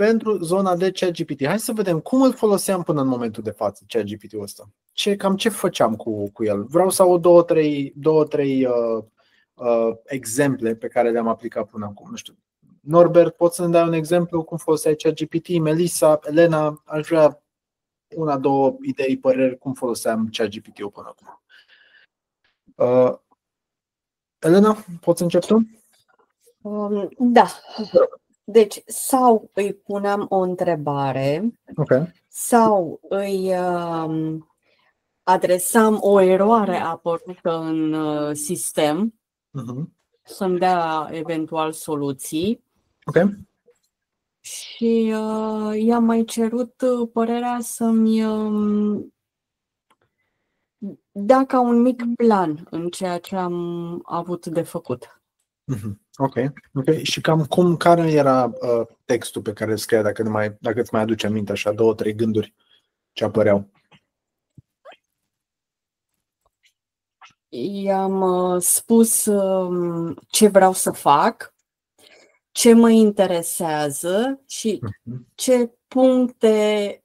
pentru zona de ChatGPT. Hai să vedem cum îl foloseam până în momentul de față, ChatGPT-ul ăsta. Cam ce făceam cu el. Vreau să aud două, trei exemple pe care le-am aplicat până acum. Nu știu. Norbert, poți să-mi dai un exemplu cum foloseai ChatGPT? Melissa, Elena, aș vrea una, două idei, păreri cum foloseam ChatGPT-ul până acum. Elena, poți începe tu? Da. Deci, sau îi puneam o întrebare, Okay. sau îi adresam o eroare apărută în sistem, să-mi dea eventual soluții. Okay. Și i-am mai cerut părerea să-mi dea ca un mic plan în ceea ce am avut de făcut. Ok. Și care era textul pe care îl scria, dacă îți mai aduce aminte așa, două, trei gânduri ce apăreau? I-am spus ce vreau să fac, ce mă interesează și ce puncte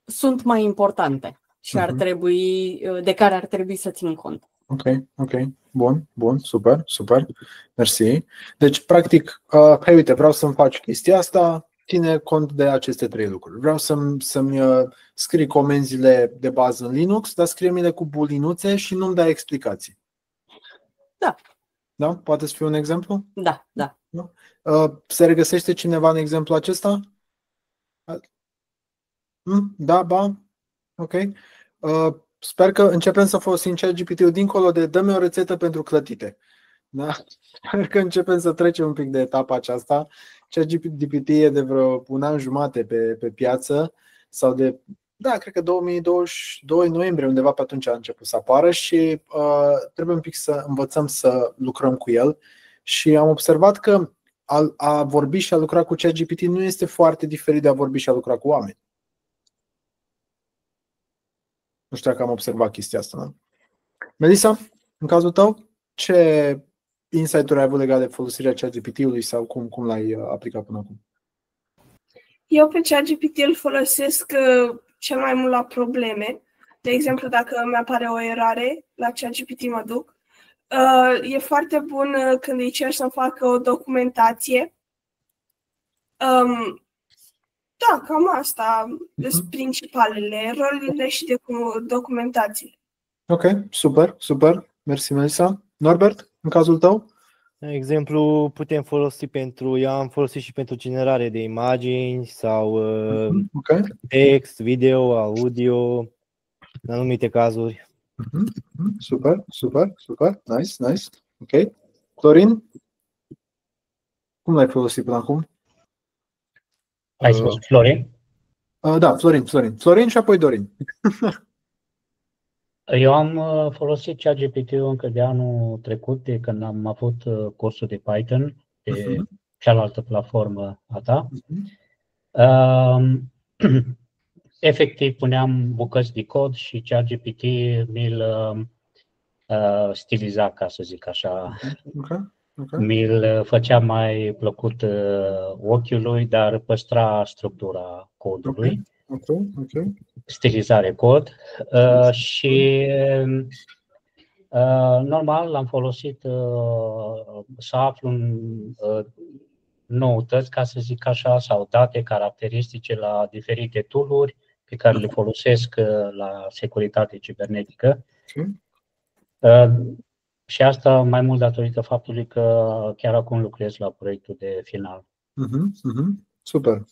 sunt mai importante și de care ar trebui să țin cont. Ok. Bun, super. Mersi. Deci, practic, hai uite, vreau să-mi faci chestia asta, ține cont de aceste trei lucruri. Vreau să-mi scrii comenzile de bază în Linux, dar scrie-mi-le cu bulinuțe și nu-mi dai explicații. Da. Da? Poate să fie un exemplu? Da. Se regăsește cineva în exemplu acesta? Da, ba? Ok. Sper că începem să folosim ChatGPT-ul dincolo de dă-mi o rețetă pentru clătite. Da? Sper că începem să trecem un pic de etapa aceasta. ChatGPT e de vreo un an jumate pe piață sau cred că 2022 noiembrie, undeva pe atunci a început să apară și trebuie un pic să învățăm să lucrăm cu el. Și am observat că a vorbi și a lucra cu ChatGPT nu este foarte diferit de a vorbi și a lucra cu oameni. Nu știu dacă am observat chestia asta. Nu? Melissa, în cazul tău, ce insight-uri ai avut legat de folosirea ChatGPT-ului sau cum l-ai aplicat până acum? Eu pe ChatGPT îl folosesc cel mai mult la probleme. De exemplu, dacă mi-apare o eroare, la ChatGPT mă duc. E foarte bun când îi cer să-mi facă o documentație. Da, cam asta sunt principalele, rolurile și de documentații. Ok, super. Mersi, Melissa. Norbert, în cazul tău? Exemplu, putem folosi eu am folosit și pentru generare de imagini sau text, video, audio, în anumite cazuri. Super. Nice. Ok. Florin? Cum l-ai folosit până acum? Ai spus Florin? Da, Florin. Florin și apoi Dorin. Eu am folosit ChatGPT-ul încă de anul trecut, de când am avut cursul de Python pe cealaltă platformă a ta. Efectiv, puneam bucăți de cod și ChatGPT mi-l stiliza, ca să zic așa. Mi-l făcea mai plăcut ochiului, dar păstra structura codului. Stilizare cod și normal l-am folosit să aflu noutăți, ca să zic așa, sau date caracteristice la diferite tool-uri pe care le folosesc la securitate cibernetică. Și asta mai mult datorită faptului că chiar acum lucrez la proiectul de final. Super.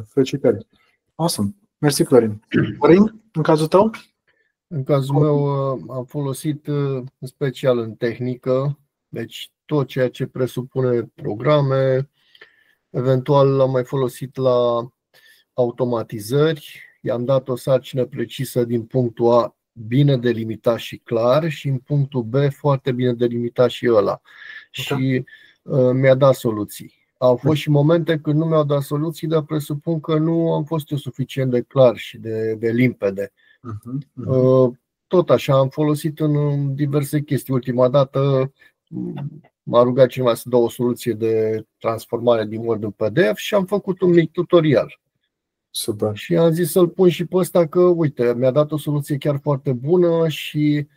Felicitări. Awesome. Mersi, Florin. Florin, în cazul tău? În cazul meu am folosit în special în tehnică, deci tot ceea ce presupune programe, eventual l-am mai folosit la automatizări, i-am dat o sarcină precisă din punctul A bine delimitat și clar și în punctul B foarte bine delimitat și ăla. Și mi-a dat soluții. Au fost și momente când nu mi-au dat soluții, dar presupun că nu am fost eu suficient de clar și de limpede. Tot așa, am folosit în diverse chestii. Ultima dată m-a rugat cineva să dau o soluție de transformare din Word în PDF și am făcut un mic tutorial. Super. Și am zis să-l pun și pe ăsta că, uite, mi-a dat o soluție chiar foarte bună și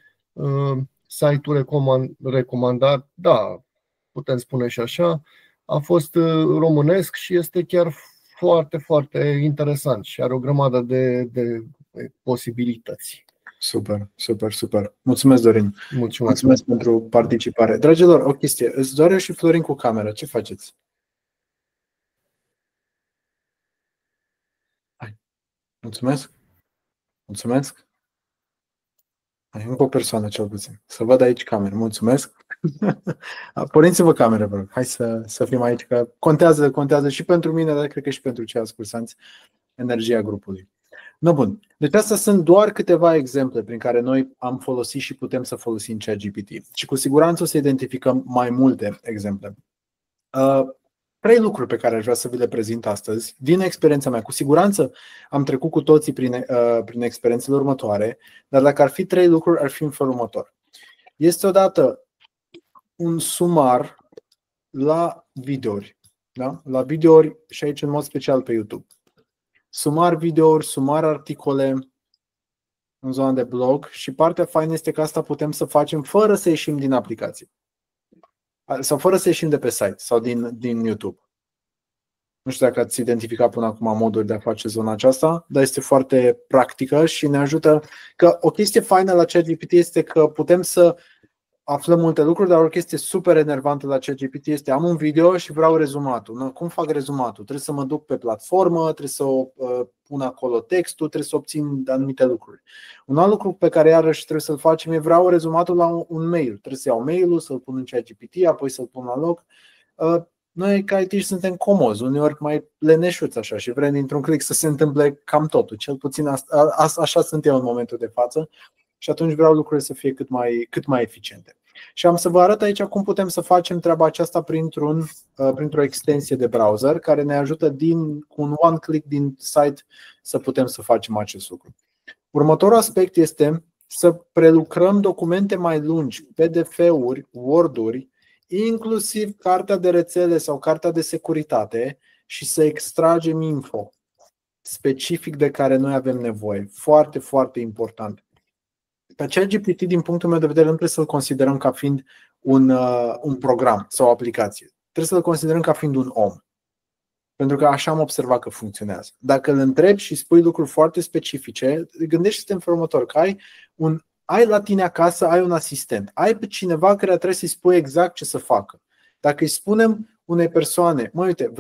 site-ul recomandat, da, putem spune și așa, a fost românesc și este chiar foarte, foarte interesant și are o grămadă de posibilități. Super, super, super. Mulțumesc, Dorin. Mulțumesc pentru participare. Dragilor, o chestie. Îți doare și Florin cu camera. Ce faceți? Hai. Mulțumesc. Mulțumesc. Hai, încă o persoană cel puțin. Să văd aici camera. Mulțumesc. Porniți-vă camera, vă rog. Hai să fim aici, că contează și pentru mine, dar cred că și pentru ceilalți cursanți, energia grupului. No, bun. Deci astea sunt doar câteva exemple prin care noi am folosit și putem să folosim ChatGPT. Și cu siguranță o să identificăm mai multe exemple. 3 lucruri pe care aș vrea să vi le prezint astăzi, din experiența mea. Cu siguranță am trecut cu toții prin experiențele următoare, dar dacă ar fi 3 lucruri, ar fi în felul următor. Este odată un sumar la videouri. Da? La videouri și aici în mod special pe YouTube. Sumar videouri, sumar articole în zona de blog și partea faină este că asta putem să facem fără să ieșim din aplicație sau fără să ieșim de pe site sau din YouTube. Nu știu dacă ați identificat până acum moduri de a face zona aceasta, dar este foarte practică și ne ajută. Că o chestie faină la ChatGPT este că putem să aflăm multe lucruri, dar o chestie super enervantă la ChatGPT este: am un video și vreau rezumatul. Cum fac rezumatul? Trebuie să mă duc pe platformă, trebuie să pun acolo textul, trebuie să obțin anumite lucruri. Un alt lucru pe care iarăși trebuie să-l facem e: vreau rezumatul la un mail. Trebuie să iau mail-ul, să-l pun în ChatGPT, apoi să-l pun la loc. Noi ca IT suntem comozi, uneori mai leneșuți așa și vrem dintr-un click să se întâmple cam totul. Cel puțin așa sunt eu în momentul de față. Și atunci vreau lucrurile să fie cât mai eficiente. Și am să vă arăt aici cum putem să facem treaba aceasta printr-o extensie de browser care ne ajută cu un one click din site să putem să facem acest lucru. Următorul aspect este să prelucrăm documente mai lungi, PDF-uri, Word-uri, inclusiv cartea de rețele sau cartea de securitate și să extragem info specific de care noi avem nevoie. Foarte, foarte important. Pe ChatGPT, din punctul meu de vedere, nu trebuie să-l considerăm ca fiind un program sau o aplicație. Trebuie să-l considerăm ca fiind un om. Pentru că așa am observat că funcționează. Dacă îl întrebi și spui lucruri foarte specifice, gândește-te în felul următor, că ai la tine acasă, ai un asistent, ai pe cineva care trebuie să-i spui exact ce să facă. Dacă îi spunem unei persoane: mă, uite,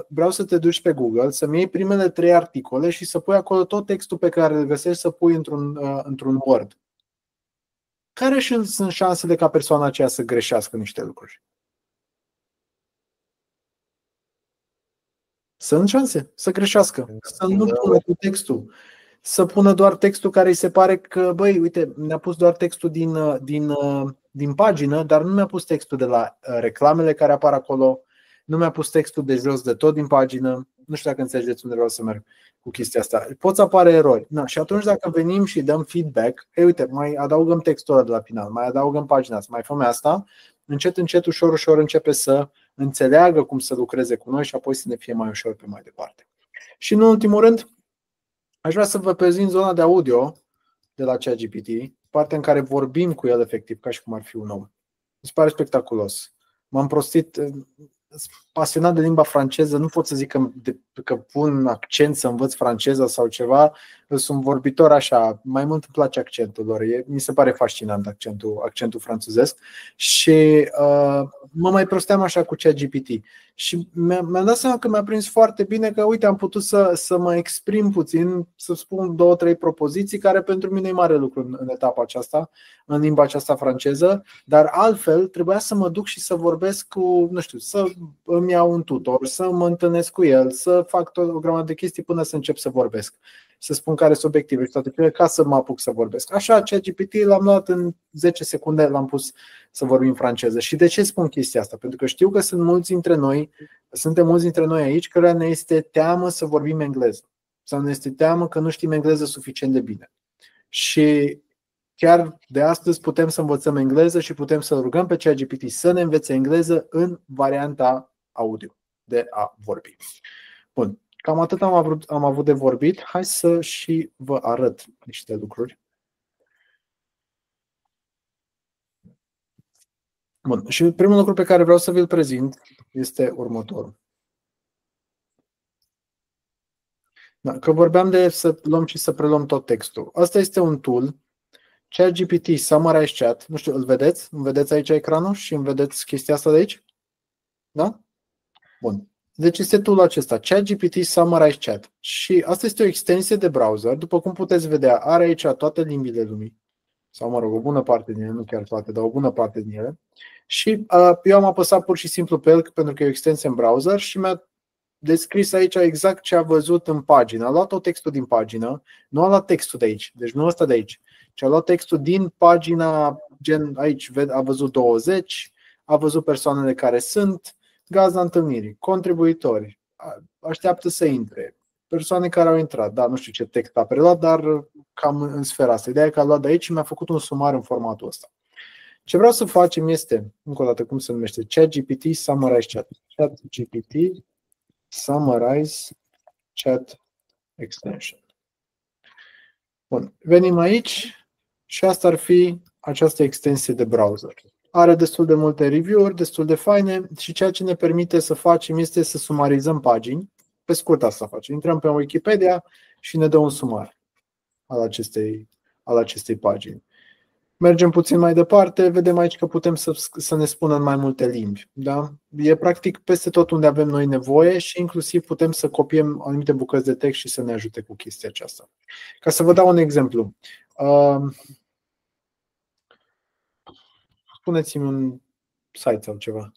vreau să te duci pe Google, să-mi iei primele 3 articole și să pui acolo tot textul pe care îl găsești să pui într-un Word. Care sunt șansele ca persoana aceea să greșească niște lucruri? Sunt șanse să greșească, să nu pună cu textul, să pună doar textul care îi se pare că, băi, uite, mi-a pus doar textul din pagină, dar nu mi-a pus textul de la reclamele care apar acolo, nu mi-a pus textul de jos de tot din pagină. Nu știu dacă înțelegeți unde vreau să merg cu chestia asta. Pot să apare erori. Și atunci dacă venim și dăm feedback, uite, mai adăugăm textul ăla de la final, mai adăugăm pagina asta, mai facem asta, încet, încet, ușor, ușor începe să înțeleagă cum să lucreze cu noi și apoi să ne fie mai ușor pe mai departe. Și în ultimul rând, aș vrea să vă prezint zona de audio de la ChatGPT, partea în care vorbim cu el efectiv, ca și cum ar fi un om. Mi se pare spectaculos. M-am prostit, pasionat de limba franceză, nu pot să zic că pun accent să învăț franceză sau ceva. Sunt vorbitor așa, mai mult îmi place accentul lor. Mi se pare fascinant accentul franțuzesc. Și mă mai prosteam așa cu ChatGPT. Și mi-am dat seama că mi-a prins foarte bine că, uite, am putut să mă exprim puțin, să spun 2-3 propoziții, care pentru mine e mare lucru în etapa aceasta, în limba aceasta franceză, dar altfel trebuia să mă duc și să vorbesc cu, nu știu, să îmi iau un tutor, să mă întâlnesc cu el, să fac o grămadă de chestii până să încep să vorbesc, să spun care sunt obiective și toate cele, ca să mă apuc să vorbesc. Așa, ChatGPT l-am luat în 10 secunde, l-am pus să vorbim franceză. Și de ce spun chestia asta? Pentru că știu că suntem mulți dintre noi aici care ne este teamă să vorbim engleză sau ne este teamă că nu știm engleză suficient de bine. Și chiar de astăzi putem să învățăm engleză și putem să rugăm pe ChatGPT să ne învețe engleză în varianta audio de a vorbi. Bun, cam atât am avut de vorbit. Hai să și vă arăt niște lucruri. Bun, și primul lucru pe care vreau să vi-l prezint este următorul. Da, că vorbeam de să luăm și să preluăm tot textul. Asta este un tool, ChatGPT Summarize Chat. Nu știu, îl vedeți? Îmi vedeți aici ecranul și îmi vedeți chestia asta de aici? Da? Bun. Deci este tool-ul acesta, ChatGPT Summarize Chat. Și asta este o extensie de browser. După cum puteți vedea, are aici toate limbile lumii. Sau, mă rog, o bună parte din ele, nu chiar toate, dar o bună parte din ele. Și eu am apăsat pur și simplu pe el pentru că e o extensie în browser și mi-a descris aici exact ce a văzut în pagină. A luat tot textul din pagină, nu a luat textul de aici, deci nu ăsta de aici, ci a luat textul din pagina, gen aici a văzut 20, a văzut persoanele care sunt, gazda întâlnirii, contribuitori, așteaptă să intre, persoane care au intrat, da, nu știu ce text a preluat, dar cam în sfera asta. Ideea e că a luat de aici și mi-a făcut un sumar în formatul ăsta. Ce vreau să facem este, încă o dată, cum se numește? ChatGPT Summarize Chat. ChatGPT Summarize Chat Extension. Bun. Venim aici și asta ar fi această extensie de browser. Are destul de multe review-uri, destul de faine și ceea ce ne permite să facem este să sumarizăm pagini. Pe scurt asta facem. Intrăm pe Wikipedia și ne dă un sumar al acestei pagini. Mergem puțin mai departe, vedem aici că putem să ne spună în mai multe limbi. Da? E practic peste tot unde avem noi nevoie și inclusiv putem să copiem anumite bucăți de text și să ne ajute cu chestia aceasta. Ca să vă dau un exemplu. Spuneți-mi un site sau ceva.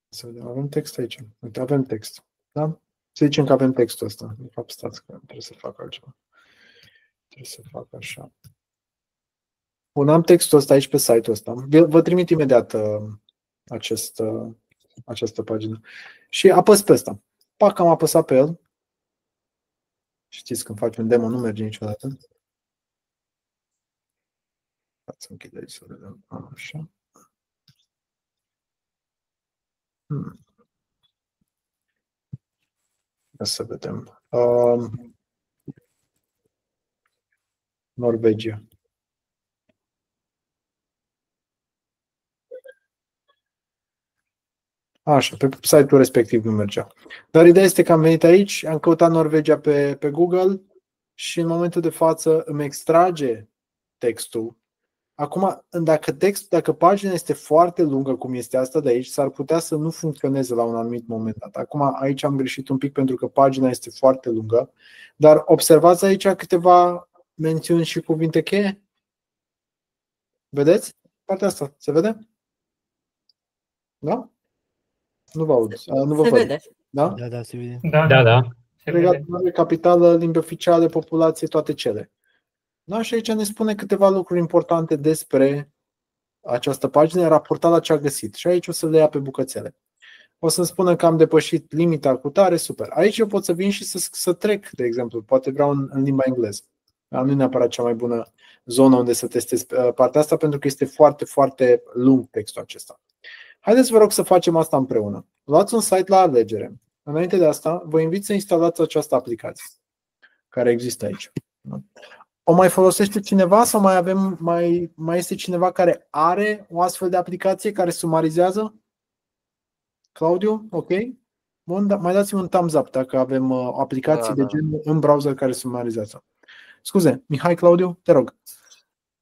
Să vedem, avem text aici. Uite, avem text. Da? Să zicem că avem textul ăsta. De fapt, stați că trebuie să fac altceva. Trebuie să fac așa. Bun, am textul ăsta aici pe site-ul ăsta. Vă trimit imediat această pagină. Și apăs pe ăsta. Pac, am apăsat pe el. Știți, când faci un demo, nu merge niciodată. Să închid aici să vedem. Așa. Să vedem. Norvegia. Așa, pe site-ul respectiv nu mergea. Dar ideea este că am venit aici, am căutat Norvegia pe Google și în momentul de față îmi extrage textul. Acum, dacă pagina este foarte lungă, cum este asta de aici, s-ar putea să nu funcționeze la un anumit moment dat. Acum, aici am greșit un pic pentru că pagina este foarte lungă, dar observați aici câteva mențiuni și cuvinte cheie. Vedeți? Partea asta, se vede? Da? Nu vă aud. Nu vă se văd. vede. Da? Da, se vede. Da. Regatul Mare, capitală, limbi oficiale, populație, toate cele. Da, și aici ne spune câteva lucruri importante despre această pagină, raportat la ce a găsit. Și aici o să le ia pe bucățele. O să-mi spună că am depășit limita cu tare, super. Aici eu pot să vin și să trec, de exemplu. Poate vreau în limba engleză. Nu e neapărat cea mai bună zonă unde să testez partea asta, pentru că este foarte, foarte lung textul acesta. Haideți, vă rog, să facem asta împreună. Luați un site la alegere. Înainte de asta, vă invit să instalați această aplicație care există aici. O mai folosește cineva sau mai este cineva care are o astfel de aplicație care sumarizează? Claudiu? Ok? Bun, mai dați-mi un thumbs up dacă avem o aplicație de genul în browser care sumarizează. Scuze, Mihai, Claudiu, te rog.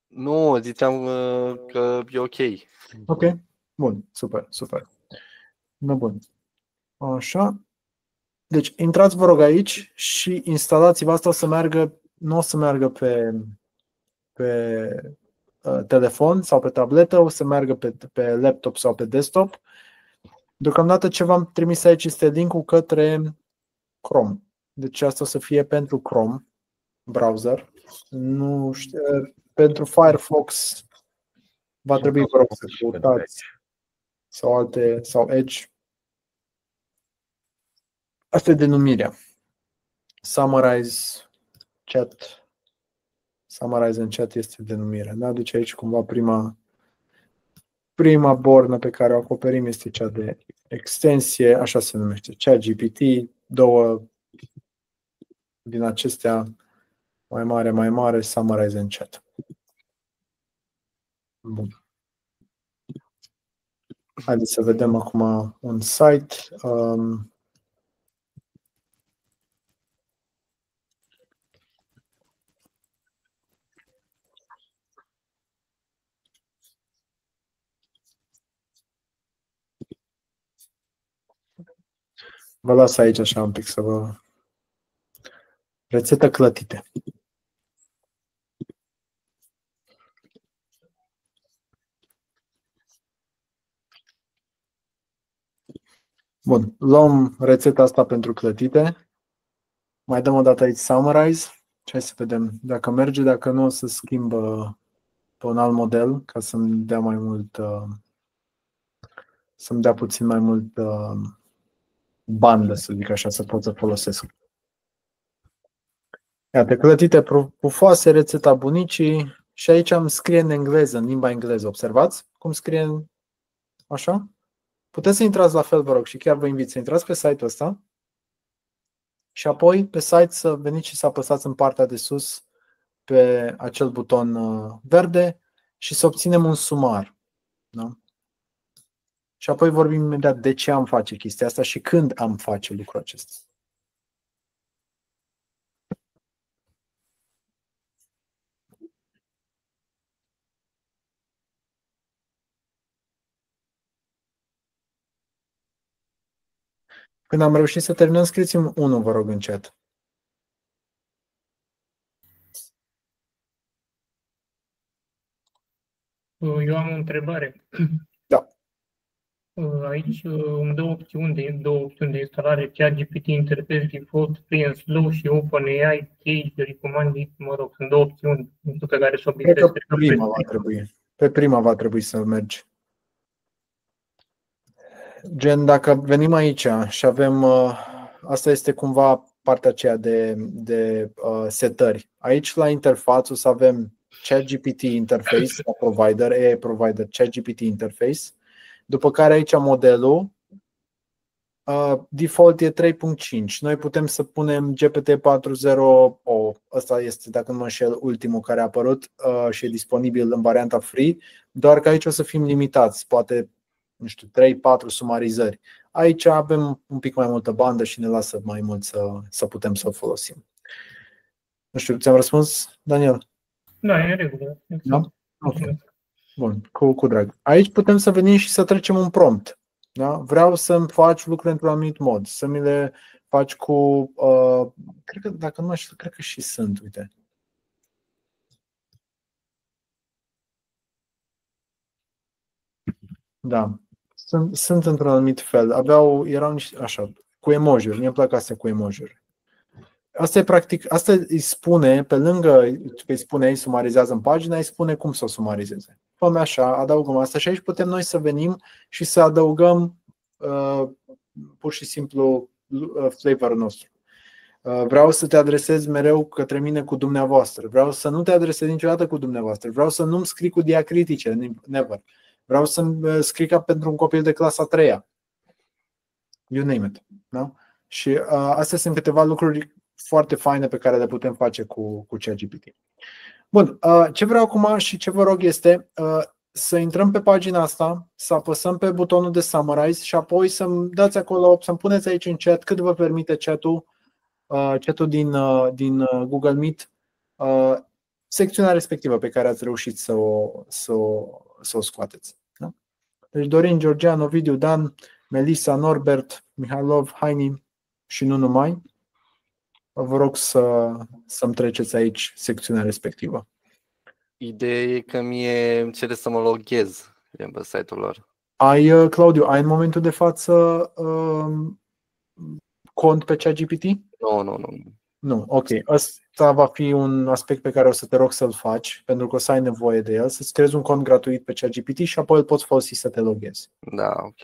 Nu, ziceam că e ok. Ok, bun, super. Bun. Așa. Deci, intrați, vă rog, aici și instalați-vă asta să meargă, nu o să meargă pe telefon sau pe tabletă, o să meargă pe laptop sau pe desktop. Deocamdată ce v-am trimis aici este link-ul către Chrome. Deci asta o să fie pentru Chrome browser. Nu știu, pentru Firefox va trebui, vă rog, să căutați sau Edge. Asta e denumirea. Summarize în chat este denumirea. Da? Deci aici cumva prima bornă pe care o acoperim este cea de extensie, așa se numește, ChatGPT, 2 din acestea, mai mare, Summarize în chat. Bun. Haideți să vedem acum un site. Vă las aici așa un pic să vă... Rețetă clătite. Bun, luăm rețeta asta pentru clătite. Mai dăm o dată aici Summarize. Și hai să vedem dacă merge, dacă nu o să schimbă pe un alt model ca să-mi dea mai mult, să-mi dea puțin mai mult bandă, să zic așa, să pot să folosesc. Iată, clătite pufoase, rețeta bunicii și aici am scrie în engleză, în limba engleză. Observați cum scrie așa? Puteți să intrați la fel, vă rog, și chiar vă invit să intrați pe site-ul ăsta și apoi pe site să veniți și să apăsați în partea de sus pe acel buton verde și să obținem un sumar. Da? Și apoi vorbim imediat de ce am face chestia asta și când am face lucrul acesta. Când am reușit să terminăm, scrieți-mi 1, vă rog, în chat. Eu am o întrebare. Da. Aici îmi dă două opțiuni de instalare, ChatGPT, Interface Default, Free and Slow și OpenAI, Cage, Recommended, mă rog, sunt 2 opțiuni pe care să obiectez. Pe prima va trebui să mergi. Gen, dacă venim aici și avem, asta este cumva partea aceea de setări. Aici la interfață o să avem ChatGPT Interface, provider, AI Provider, ChatGPT Interface. După care aici modelul, default e 3.5. Noi putem să punem GPT-4.0, ăsta este, dacă nu mă înșel, ultimul care a apărut și e disponibil în varianta free, doar că aici o să fim limitați, poate, nu știu, 3-4 sumarizări. Aici avem un pic mai multă bandă și ne lasă mai mult să putem să o folosim. Nu știu, ți-am răspuns, Daniel? Da, e în regulă. Da? Okay. Bun, cu drag. Aici putem să venim și să trecem un prompt. Da? Vreau să-mi faci lucruri într-un anumit mod, să mi le faci cu... cred că, dacă nu știu, cred că și sunt, uite. Da, sunt într-un anumit fel. Erau niște, așa, cu emoji-uri. Mie îmi plac astea cu emoji-uri. Asta e practic, asta îi spune, pe lângă că îi spune, îi sumarizează în pagina, îi spune cum să o sumarizeze. Fă-mi așa, adăugăm asta și aici putem noi să venim și să adăugăm pur și simplu flavorul nostru. Vreau să te adresez mereu către mine cu dumneavoastră. Vreau să nu te adresez niciodată cu dumneavoastră. Vreau să nu-mi scrii cu diacritice, never. Vreau să-mi scrii ca pentru un copil de clasa 3-a. You name it. Da? Și astea sunt câteva lucruri foarte faine pe care le putem face cu ChatGPT. Bun, ce vreau acum și ce vă rog este să intrăm pe pagina asta, să apăsăm pe butonul de Summarize și apoi să-mi dați acolo, să-mi puneți aici în chat cât vă permite chatul din Google Meet, secțiunea respectivă pe care ați reușit să o scoateți. Da? Deci Dorin, Georgian, Ovidiu, Dan, Melissa, Norbert, Mihailov, Haini și nu numai. Vă rog să-mi treceți aici secțiunea respectivă. Ideea e că mie îmi cere să mă loghez pe site-ul lor. Claudiu, ai în momentul de față cont pe ChatGPT? Nu. Nu, ok. Asta va fi un aspect pe care o să te rog să-l faci, pentru că o să ai nevoie de el, să-ți creezi un cont gratuit pe ChatGPT și apoi îl poți folosi să te loghezi. Da, ok.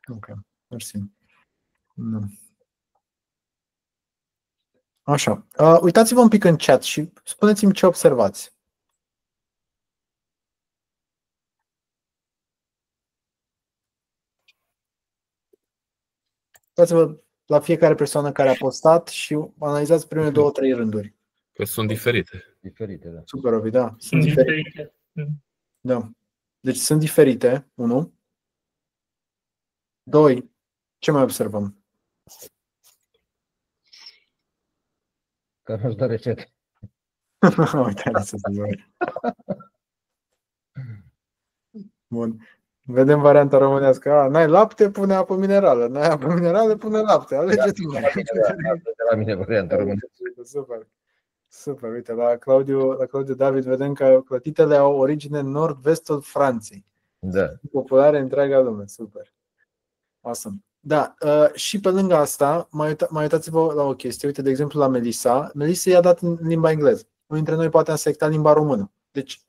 Ok, mersi. Așa. Uitați-vă un pic în chat și spuneți-mi ce observați. Uitați-vă la fiecare persoană care a postat și analizați primele 2-3 rânduri. Că sunt diferite. Diferite, da. Super, Ovi, da. Sunt diferite. Da. Deci sunt diferite, 1. 2. Ce mai observăm? Că nu-și dă rețete. Uite, să se Bun. Vedem varianta românească. N-ai lapte, pune apă minerală. N-ai apă minerală, pune lapte. Alege-te. La mine varianta românească. Super. Super. Uite, la Claudiu David vedem că clătitele au origine în nord-vestul Franței. Da. Populare în întreaga lume. Super. Awesome. Da, și pe lângă asta, mai uitați-vă la o chestie. Uite, de exemplu, la Melissa. Melissa i-a dat în limba engleză. Unul dintre noi poate a selectat limba română. Deci,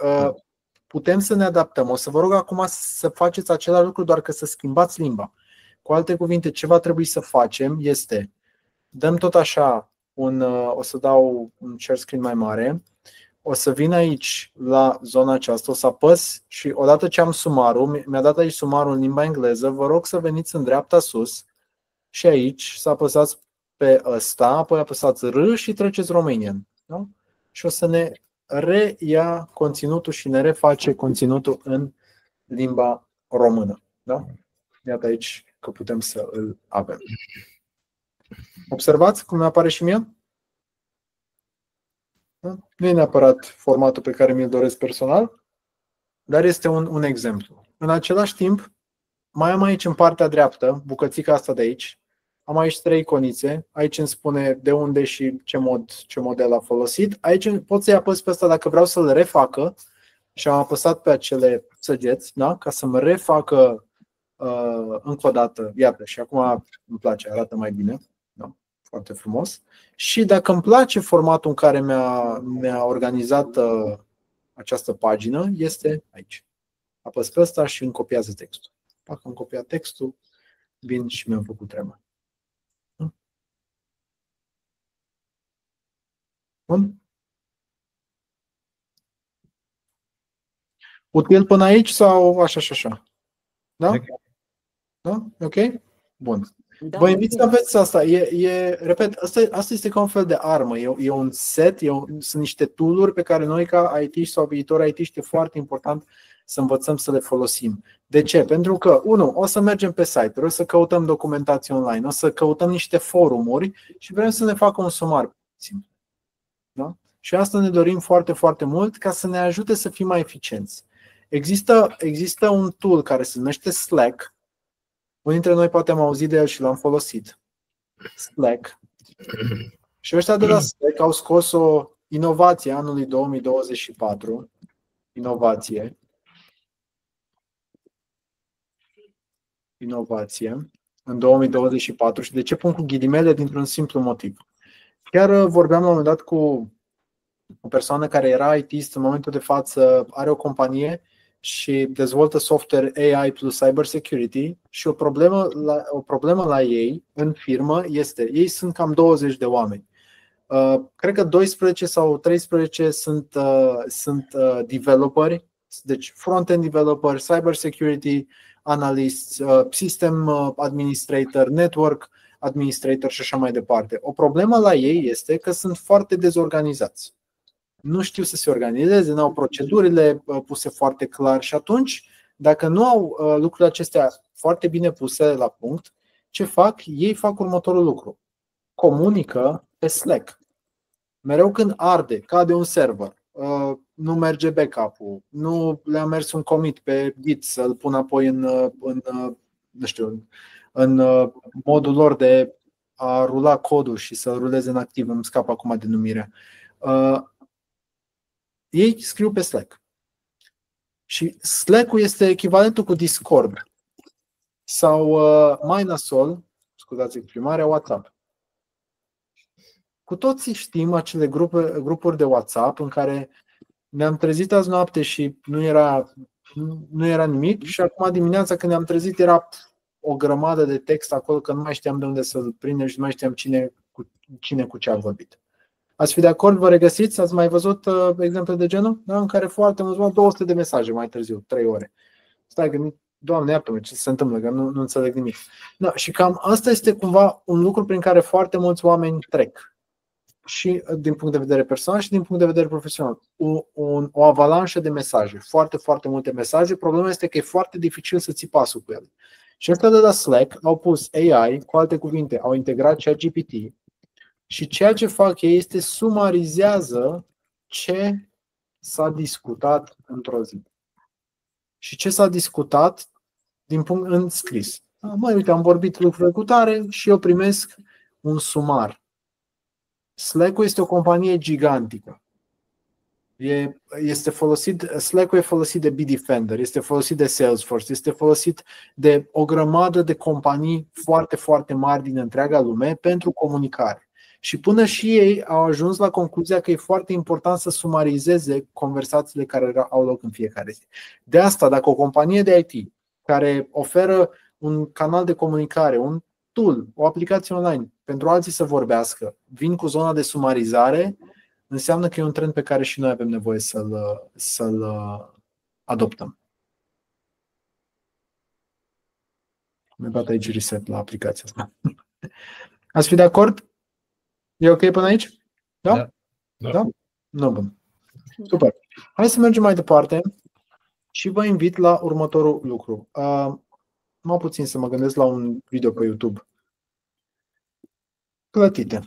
putem să ne adaptăm. O să vă rog acum să faceți același lucru, doar că să schimbați limba. Cu alte cuvinte, ce va trebui să facem este, dăm tot așa, o să dau un share screen mai mare, o să vin aici la zona aceasta, o să apăs și odată ce am sumarul, mi-a dat aici sumarul în limba engleză, vă rog să veniți în dreapta sus și aici să apăsați pe ăsta, apoi apăsați R și treceți Romanian. Da? Și o să ne reia conținutul și ne reface conținutul în limba română. Da? Iată aici că putem să îl avem. Observați cum apare și mie? Da? Nu e neapărat formatul pe care mi-l doresc personal, dar este un exemplu. În același timp, mai am aici în partea dreaptă, bucățica asta de aici, am aici 3 iconițe, aici îmi spune de unde și ce model a folosit. Aici pot să-i apăs pe asta dacă vreau să-l refacă și am apăsat pe acele săgeți, da? Ca să-mi refacă încă o dată. Iată, și acum îmi place, arată mai bine. Da? Foarte frumos. Și dacă îmi place formatul în care mi-a organizat această pagină, este aici. Apăs pe ăsta și îmi copiază textul. Dacă îmi copia textul, vin și mi-am făcut treaba. Bun? Util până aici sau așa și așa? Da? Da? Ok? Bun. Da, Vă invit să aveți asta. Repet, asta este ca un fel de armă. E un set, sunt niște tool-uri pe care noi ca IT sau viitori IT e foarte important să învățăm să le folosim. De ce? Pentru că, 1, o să mergem pe site-uri, o să căutăm documentație online, o să căutăm niște forumuri și vrem să ne facă un sumar. Da? Și asta ne dorim foarte, foarte mult ca să ne ajute să fim mai eficienți. Există un tool care se numește Slack. Unii dintre noi poate am auzit de el și l-am folosit. Slack. Și ăștia de la Slack au scos o inovație anului 2024. Inovație în 2024. Și de ce pun cu ghilimele? Dintr-un simplu motiv. Chiar vorbeam la un moment dat cu o persoană care era IT-ist în momentul de față, are o companie și dezvoltă software AI plus cybersecurity și o problemă la ei în firmă este, ei sunt cam 20 de oameni. Cred că 12 sau 13 sunt developeri, deci front-end developer, cybersecurity analyst, system administrator, network administrator și așa mai departe. O problemă la ei este că sunt foarte dezorganizați. Nu știu să se organizeze, nu au procedurile puse foarte clar și atunci, dacă nu au lucrurile acestea foarte bine puse la punct, ce fac? Ei fac următorul lucru. Comunică pe Slack. Mereu când arde, cade un server, nu merge backup-ul, nu le-a mers un commit pe Git să-l pun apoi în modul lor de a rula codul și să ruleze în activ, îmi scap acum denumirea. Ei scriu pe Slack. Și Slack-ul este echivalentul cu Discord sau mai nasol, scuzați exprimarea, WhatsApp. Cu toții știm acele grupuri de WhatsApp în care ne-am trezit azi noapte și nu era nimic și acum dimineața când ne-am trezit era o grămadă de text acolo că nu mai știam de unde să-l prindem și nu mai știam cine cu ce a vorbit. Ați fi de acord, vă regăsiți? Ați mai văzut exemple de genul? Da? În care foarte mulți, 200 de mesaje mai târziu, 3 ore. Stai că, Doamne iartă-mă, ce se întâmplă, că nu înțeleg nimic. Da, și cam asta este cumva un lucru prin care foarte mulți oameni trec. Și din punct de vedere personal și din punct de vedere profesional. O avalanșă de mesaje, foarte, foarte multe mesaje. Problema este că e foarte dificil să ții pasul cu ele. Și ăsta de la Slack au pus AI, cu alte cuvinte, au integrat ChatGPT și ceea ce fac ei este sumarizează ce s-a discutat într-o zi. Și ce s-a discutat în scris. Măi, uite, am vorbit lucruri cu tare și eu primesc un sumar. Slack-ul este o companie gigantică. Slack-ul e folosit de Bitdefender, este folosit de Salesforce, este folosit de o grămadă de companii foarte, foarte mari din întreaga lume pentru comunicare. Și până și ei au ajuns la concluzia că e foarte important să sumarizeze conversațiile care au loc în fiecare zi. De asta, dacă o companie de IT care oferă un canal de comunicare, un tool, o aplicație online pentru alții să vorbească, vin cu zona de sumarizare, înseamnă că e un trend pe care și noi avem nevoie să-l adoptăm. Mi-a dat aici reset la aplicația asta. Ați fi de acord? E ok până aici? Da? Da? Nu, bun. Super. Hai să mergem mai departe și vă invit la următorul lucru. Mă puțin să mă gândesc la un video pe YouTube. Clătite.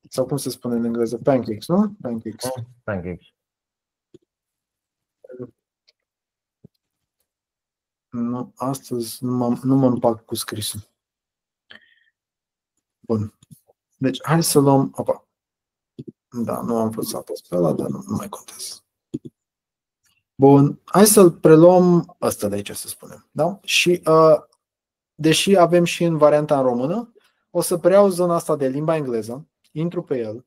Sau cum se spune în engleză? Pancakes, nu? Pancakes. Nu, astăzi nu mă împac cu scrisul. Bun. Deci, hai să luăm... Opa. Da, nu am vrut să apăs pe ăla, dar nu mai contează. Bun. Hai să-l preluăm ăsta de aici, să spunem. Da? Și, deși avem și în varianta în română, o să preiau zona asta de limba engleză, intru pe el.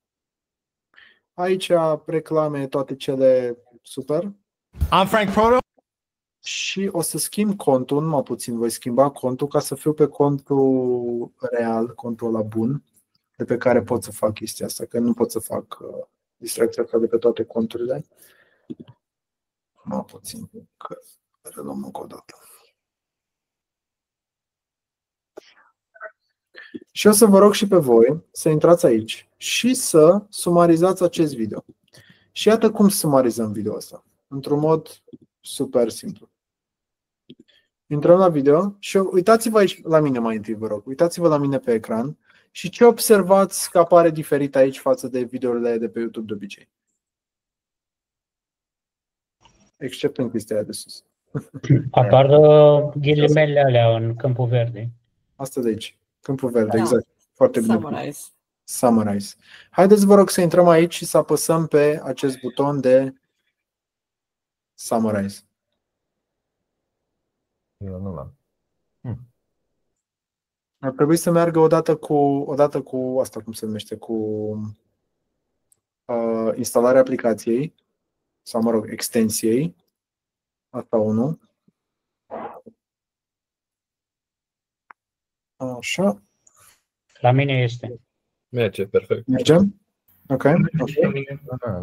Aici reclame toate cele super. I'm Frank Proto. Și o să schimb contul, numai puțin voi schimba contul ca să fiu pe contul real, contul ăla bun, de pe care pot să fac chestia asta, că nu pot să fac distracția asta de pe toate conturile. Numai puțin, că reluăm încă o dată. Și o să vă rog și pe voi să intrați aici și să sumarizați acest video. Și iată cum sumarizăm video ăsta, într-un mod super simplu. Intrăm la video și uitați-vă aici la mine mai întâi, vă rog. Uitați-vă la mine pe ecran și ce observați că apare diferit aici față de videourile de pe YouTube de obicei. Except în chestia de sus. Apar ghilimele alea în câmpul verde. Asta de aici. Câmpul verde, exact. Foarte bine. Summarize. Summarize. Haideți, vă rog, să intrăm aici și să apăsăm pe acest buton de Summarize. Eu nu l-am. Ar trebui să meargă odată cu asta, cum se numește, cu instalarea aplicației sau, mă rog, extensiei. Asta 1. Așa. La mine este. Merge, perfect. Mergem? Ok.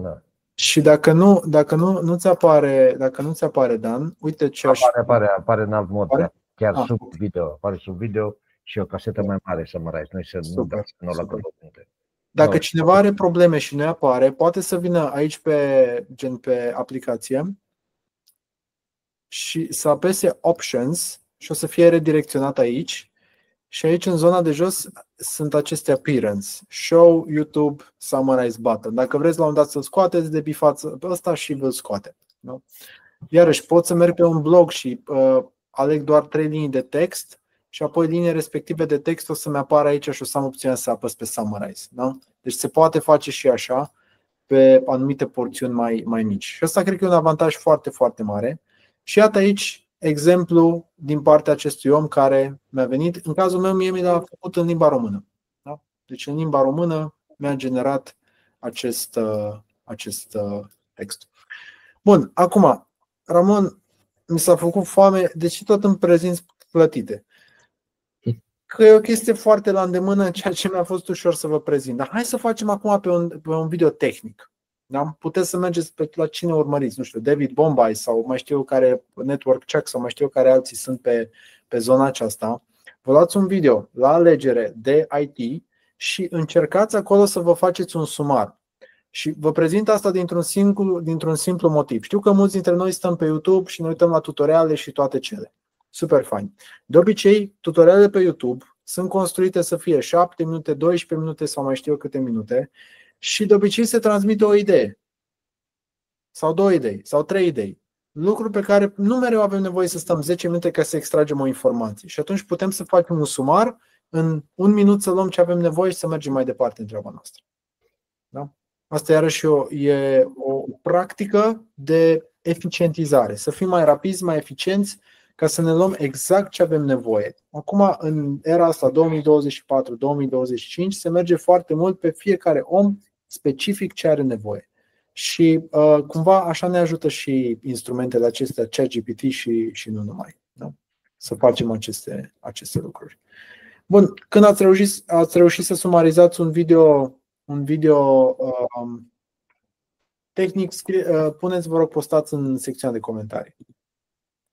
Da. Și dacă nu ți apare, Dan, uite ce apare în alt mod, chiar sub video, apare sub video și o casetă mai mare să mă noi să nu la puncte. Dacă cineva are probleme și nu apare, poate să vină aici pe aplicație și să apese Options și o să fie redirecționat aici. Și aici în zona de jos sunt aceste appearance, Show, YouTube, Summarize button. Dacă vreți la un dat să-l scoateți, debifați pe ăsta și vă scoate. Da? Iarăși pot să merg pe un blog și aleg doar 3 linii de text și apoi liniile respective de text o să-mi apară aici și o să am opțiunea să apăs pe Summarize. Da? Deci se poate face și așa pe anumite porțiuni mai mici. Și asta cred că e un avantaj foarte, foarte mare. Și iată aici exemplu din partea acestui om care mi-a venit. În cazul meu, mie mi l-a făcut în limba română. Da? Deci în limba română mi-a generat acest text. Bun, acum, Ramon, mi s-a făcut foame, deci tot îmi prezinți plătite. că e o chestie foarte la îndemână, ceea ce mi-a fost ușor să vă prezint. Dar hai să facem acum pe un video tehnic. Da? Puteți să mergeți la cine urmăriți, nu știu, David Bombay sau mai știu eu care, Network Check sau mai știu eu care alții sunt pe zona aceasta. Vă luați un video la alegere de IT și încercați acolo să vă faceți un sumar. Și vă prezint asta dintr-un simplu motiv. Știu că mulți dintre noi stăm pe YouTube și ne uităm la tutoriale și toate cele. Super fain. De obicei, tutorialele pe YouTube sunt construite să fie 7 minute, 12 minute sau mai știu eu câte minute și de obicei se transmite o idee sau 2 idei sau 3 idei. Lucruri pe care nu mereu avem nevoie să stăm 10 minute ca să extragem o informație. Și atunci putem să facem un sumar, în 1 minut să luăm ce avem nevoie și să mergem mai departe în treaba noastră. Da? Asta iarăși e o practică de eficientizare. Să fim mai rapizi, mai eficienți, ca să ne luăm exact ce avem nevoie. Acum, în era asta 2024-2025, se merge foarte mult pe fiecare om specific ce are nevoie. Și cumva așa ne ajută și instrumentele acestea, ChatGPT și nu numai. Da? Să facem aceste lucruri. Bun, când ați reușit să sumarizați un video tehnic, puneți, vă rog, postați în secțiunea de comentarii.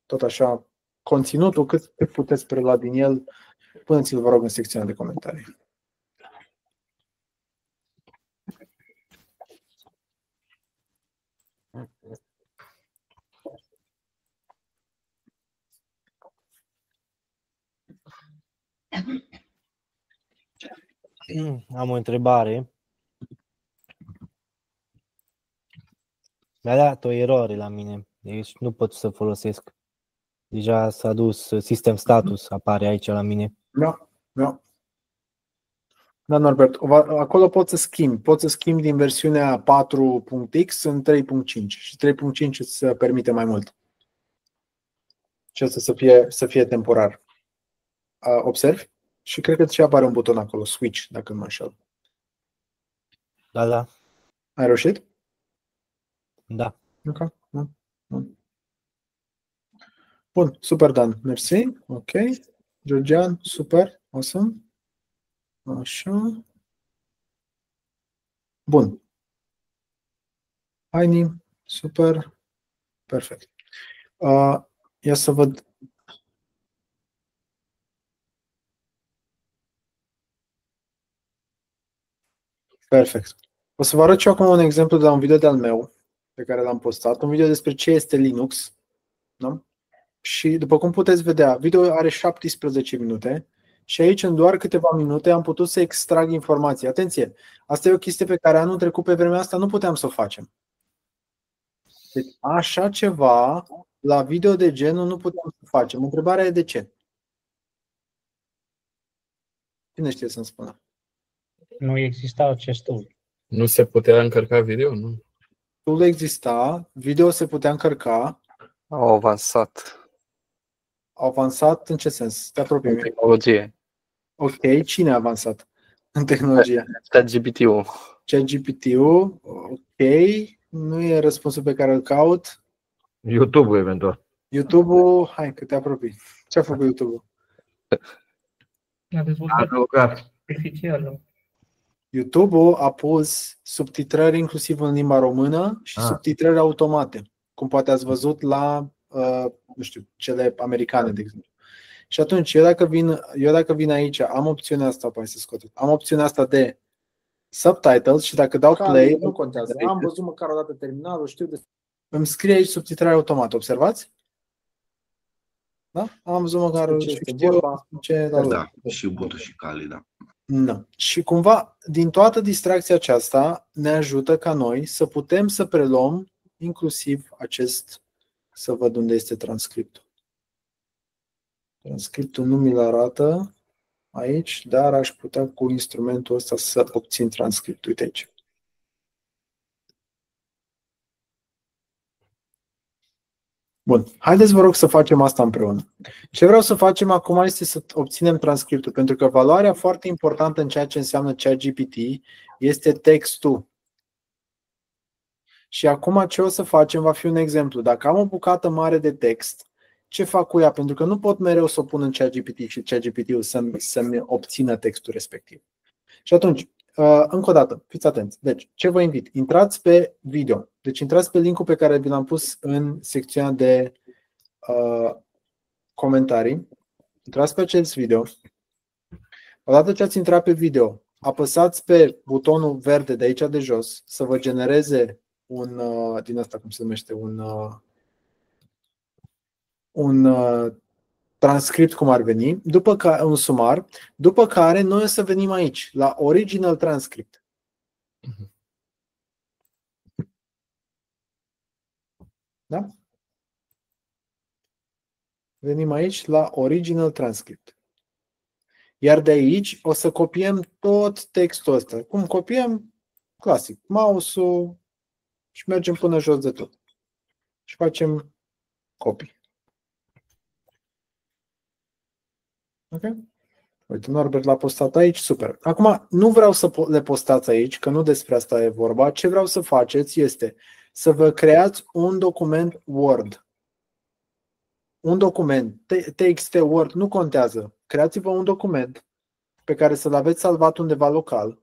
Tot așa, conținutul, cât puteți prelua din el, puneți-l, vă rog, în secțiunea de comentarii. Am o întrebare. Mi-a dat o eroare la mine, deci nu pot să folosesc. Deja s-a dus System Status, apare aici la mine. Da. Da, Norbert, acolo poți să schimbi din versiunea 4.x în 3.5 și 3.5 îți permite mai mult. Și asta să fie temporar. Observi? Și cred că și apare un buton acolo, switch, dacă nu mă înșel. Da. Ai reușit? Da. Ok. Bun, super, Dan. Mersi. Ok. Georgian, super. Awesome. Așa. Bun. Haini, super. Perfect. Ia să văd. Perfect. O să vă arăt și acum un exemplu de la un video de-al meu pe care l-am postat, un video despre ce este Linux. Da? Și după cum puteți vedea, video are 17 minute și aici în doar câteva minute am putut să extrag informații. Atenție, asta e o chestie pe care anul trecut pe vremea asta nu puteam să o facem. Deci așa ceva la video de genul nu puteam să facem. Întrebarea e de ce? Cine știe să-mi spună? Nu exista acest tool. Nu se putea încărca video, nu? Tool exista, video se putea încărca. Au avansat. Au avansat în ce sens? Te apropii. În tehnologie. Ok, cine a avansat în tehnologie? ChatGPT-ul. ChatGPT-ul, ok. Nu e răspunsul pe care îl caut. YouTube-ul eventual. YouTube-ul, hai că te apropii. Ce a făcut YouTube-ul? A dezvoltat artificială. YouTube-ul a pus subtitrări inclusiv în limba română și subtitrări automate, cum poate ați văzut la, nu știu, cele americane, de exemplu. Și atunci, eu dacă vin aici, am opțiunea asta, am opțiunea asta de subtitles și dacă dau play, nu contează. Am văzut măcar o dată terminalul, știu de... Îmi scrie aici subtitrare automată, observați? Da? Am văzut măcar ce da, și Butu și Cali, da. No. Și cumva, din toată distracția aceasta, ne ajută ca noi să putem să preluăm inclusiv acest, să văd unde este transcriptul. Transcriptul nu mi-l arată aici, dar aș putea cu instrumentul ăsta să obțin transcriptul. Uite aici. Bun, haideți vă rog să facem asta împreună. Ce vreau să facem acum este să obținem transcriptul, pentru că valoarea foarte importantă în ceea ce înseamnă ChatGPT este textul. Și acum ce o să facem va fi un exemplu. Dacă am o bucată mare de text ce fac cu ea, pentru că nu pot mereu să o pun în ChatGPT și ChatGPT-ul să-mi obțină textul respectiv. Și atunci, încă o dată, fiți atenți. Deci, ce vă invit? Intrați pe video. Deci intrați pe linkul pe care vi l-am pus în secțiunea de comentarii. Intrați pe acest video. Odată ce ați intrat pe video, apăsați pe butonul verde de aici de jos să vă genereze un, din asta cum se numește, un transcript cum ar veni, un sumar, după care noi o să venim aici, la Original Transcript. Da? Venim aici la Original Transcript. Iar de aici o să copiem tot textul ăsta. Cum copiem? Clasic. Mouse-ul și mergem până jos de tot. Și facem copy. Ok? Uite, Norbert l-a postat aici, super. Acum, nu vreau să le postați aici, că nu despre asta e vorba. Ce vreau să faceți este să vă creați un document Word. Un document, TXT, Word, nu contează. Creați-vă un document pe care să-l aveți salvat undeva local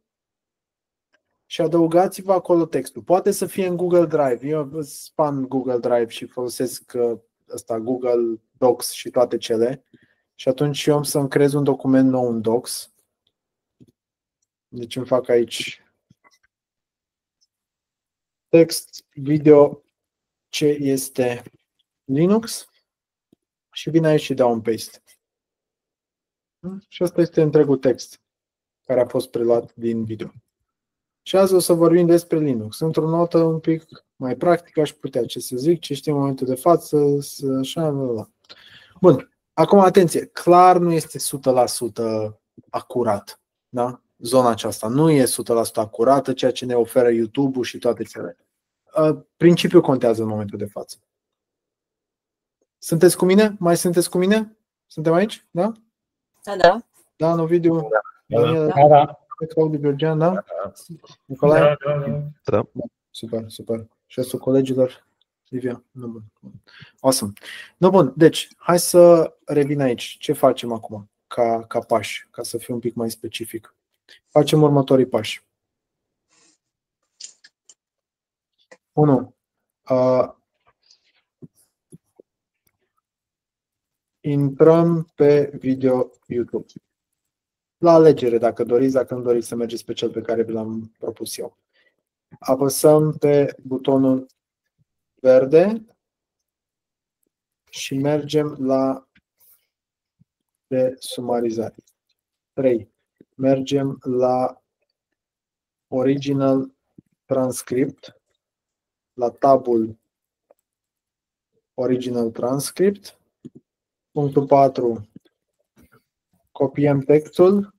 și adăugați-vă acolo textul. Poate să fie în Google Drive. Eu sunt fan Google Drive și folosesc Google Docs și toate cele. Și atunci eu am să-mi creez un document nou în Docs. Deci îmi fac aici text, video, ce este Linux și vin aici și dau un paste. Și asta este întregul text care a fost preluat din video. Și azi o să vorbim despre Linux. Într-o notă un pic mai practică aș putea ce să zic, ce știu în momentul de față, așa, Bun. Acum, atenție, clar nu este 100% acurat. Da? Zona aceasta nu e 100% acurată, ceea ce ne oferă YouTube-ul și toate cele. Principiul contează în momentul de față. Sunteți cu mine? Mai sunteți cu mine? Suntem aici? Da? Da. Da, Ovidiu? Da. Claudiu Georgian, da? Nicolae? Da. Super. Și restul colegilor? Livia? Nu, bun. Awesome. No, bun, deci, hai să revin aici. Ce facem acum ca pași, ca să fiu un pic mai specific? Facem următorii pași. 1. Intrăm pe video YouTube. La alegere, dacă doriți, dacă nu doriți să mergeți pe cel pe care vi l-am propus eu. Apăsăm pe butonul verde și mergem la sumarizare. 3. Mergem la Original Transcript, la tabul Original Transcript. Punctul 4. Copiem textul.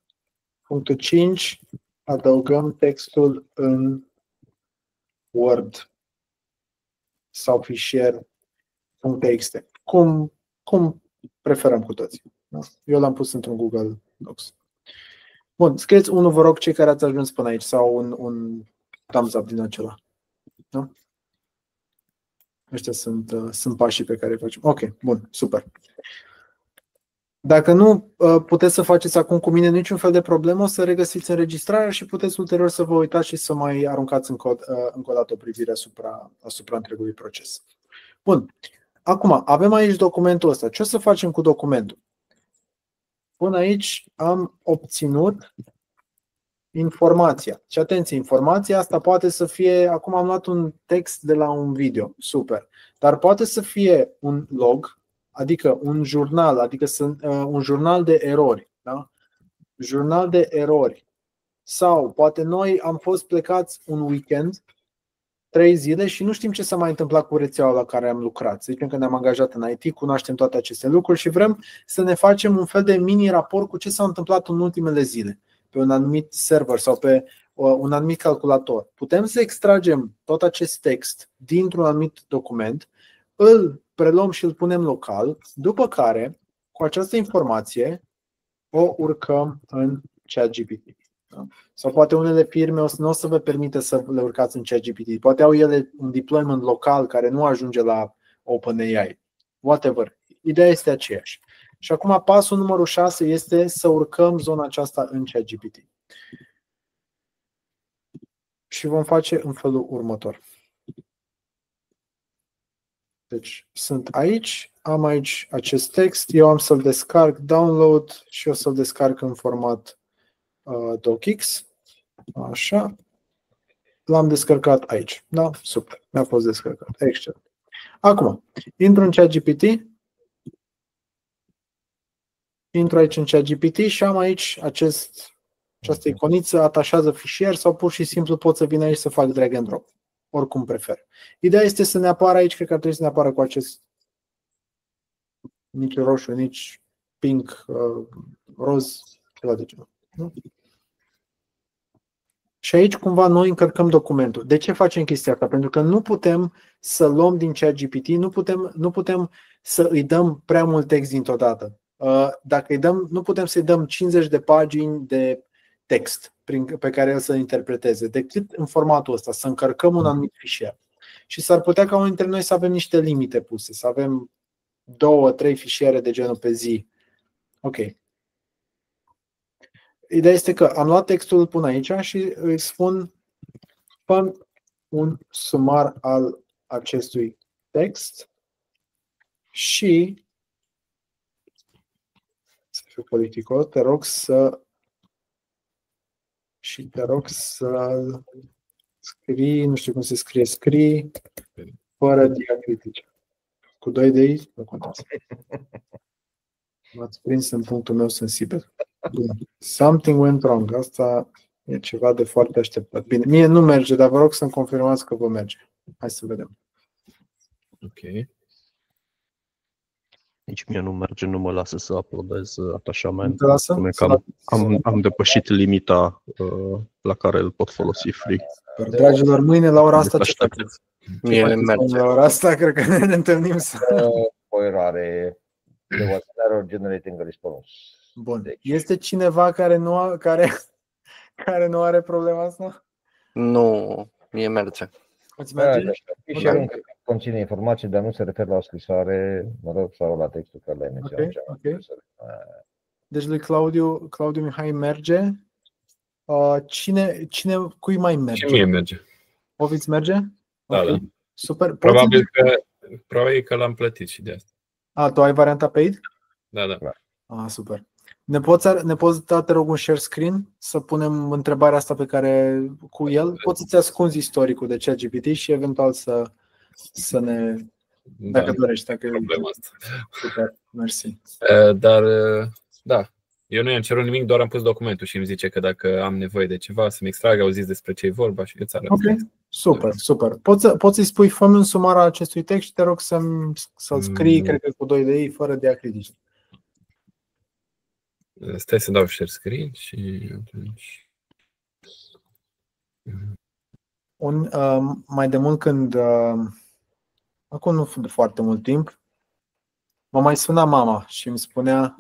Punctul 5. Adăugăm textul în Word sau fișier .txt. Cum preferăm cu toții. Eu l-am pus într-un Google Docs. Bun, scrieți unul, vă rog, cei care ați ajuns până aici sau un thumbs up din acela. Da? Ăștia sunt pașii pe care îi facem. Ok, bun, super. Dacă nu puteți să faceți acum cu mine niciun fel de problemă, o să regăsiți înregistrarea și puteți ulterior să vă uitați și să mai aruncați încă o dată o privire asupra întregului proces. Bun. Acum, avem aici documentul ăsta. Ce o să facem cu documentul? Până aici am obținut informația. Și atenție, informația asta poate să fie, acum am luat un text de la un video, super. Dar poate să fie un log, adică un jurnal, adică un jurnal de erori. Da? Jurnal de erori. Sau poate noi am fost plecați un weekend, 3 zile și nu știm ce s-a mai întâmplat cu rețeaua la care am lucrat. Să zicem că ne-am angajat în IT, cunoaștem toate aceste lucruri și vrem să ne facem un fel de mini-raport cu ce s-a întâmplat în ultimele zile pe un anumit server sau pe un anumit calculator. Putem să extragem tot acest text dintr-un anumit document, îl preluăm și îl punem local, după care, cu această informație, o urcăm în ChatGPT. Da? Sau poate unele firme nu o să vă permită să le urcați în ChatGPT. Poate au ele un deployment local care nu ajunge la OpenAI. Whatever. Ideea este aceeași. Și acum pasul numărul 6 este să urcăm zona aceasta în ChatGPT. Și vom face în felul următor. Deci sunt aici, am aici acest text, eu am să-l descarc, download și o să-l descarc în format docx. Așa. L-am descărcat aici. Da? Super. Mi-a fost descărcat. Excelent. Acum, intru în ChatGPT. Intru aici în ChatGPT și am aici această iconiță, atașează fișier sau pur și simplu pot să vin aici să fac drag and drop. Oricum prefer. Ideea este să ne apară aici, cred că ar trebui să ne apară cu acest nici roșu, nici pink, roz, ceva de genul. Și aici cumva noi încărcăm documentul. De ce facem chestia asta? Pentru că nu putem să luăm din ChatGPT, nu putem să îi dăm prea mult text dintr-o dată. Dacă îi dăm, nu putem să-i dăm 50 de pagini de text pe care el să-l interpreteze, decât în formatul ăsta, să încărcăm un anumit fișier. Și s-ar putea ca unul dintre noi să avem niște limite puse, să avem 2-3 fișiere de genul pe zi. Ok. Ideea este că am luat textul, îl pun aici și îi spun fă un sumar al acestui text și să fiu politicos, te rog să scrii, nu știu cum se scrie, fără diacritice. Cu 2 de i, nu contează. M-ați prins în punctul meu sensibil. Something went wrong. Asta e ceva de foarte așteptat. Bine, mie nu merge, dar vă rog să-mi confirmați că vă merge. Hai să vedem. Ok. Nici mie nu merge, nu mă lasă să uploadez atașament. Am depășit limita la care îl pot folosi free. Dragilor, mâine la ora asta ce faceți? Mie merge. La ora asta cred că ne întâlnim să... O eroare. There was an error generating a response. Bun. Este cineva care nu are problema asta? Nu, mie merge. Îți merge? Fișierul conține informații, dar nu se referă la o scrisoare, mă rog, sau la textul care l-ai menționat. Okay. Deci lui Claudiu Mihai merge. Cui mai merge? Și mie merge. Oviț merge? Da, okay. da. Super. Probabil că l-am plătit și de asta. Tu ai varianta paid? Da. Super. Ne poți da, te rog, un share screen să punem întrebarea asta pe care cu el? Poți să-ți ascunzi istoricul de ChatGPT și eventual să ne... Dacă dorești. Dacă problema asta. Super, mersi. Dar, da, eu nu i-am cerut nimic, doar am pus documentul și îmi zice că dacă am nevoie de ceva să-mi extrag, au zis despre ce e vorba și eu ți arăt. Ok, super. Poți să-i spui, fă-mi un sumar al acestui text și te rog să-l scrii, cred că cu 2 de i, fără diacritici. Stai să dau share screen și atunci... Mai de mult când... acum nu de foarte mult timp, mă mai suna mama și îmi spunea: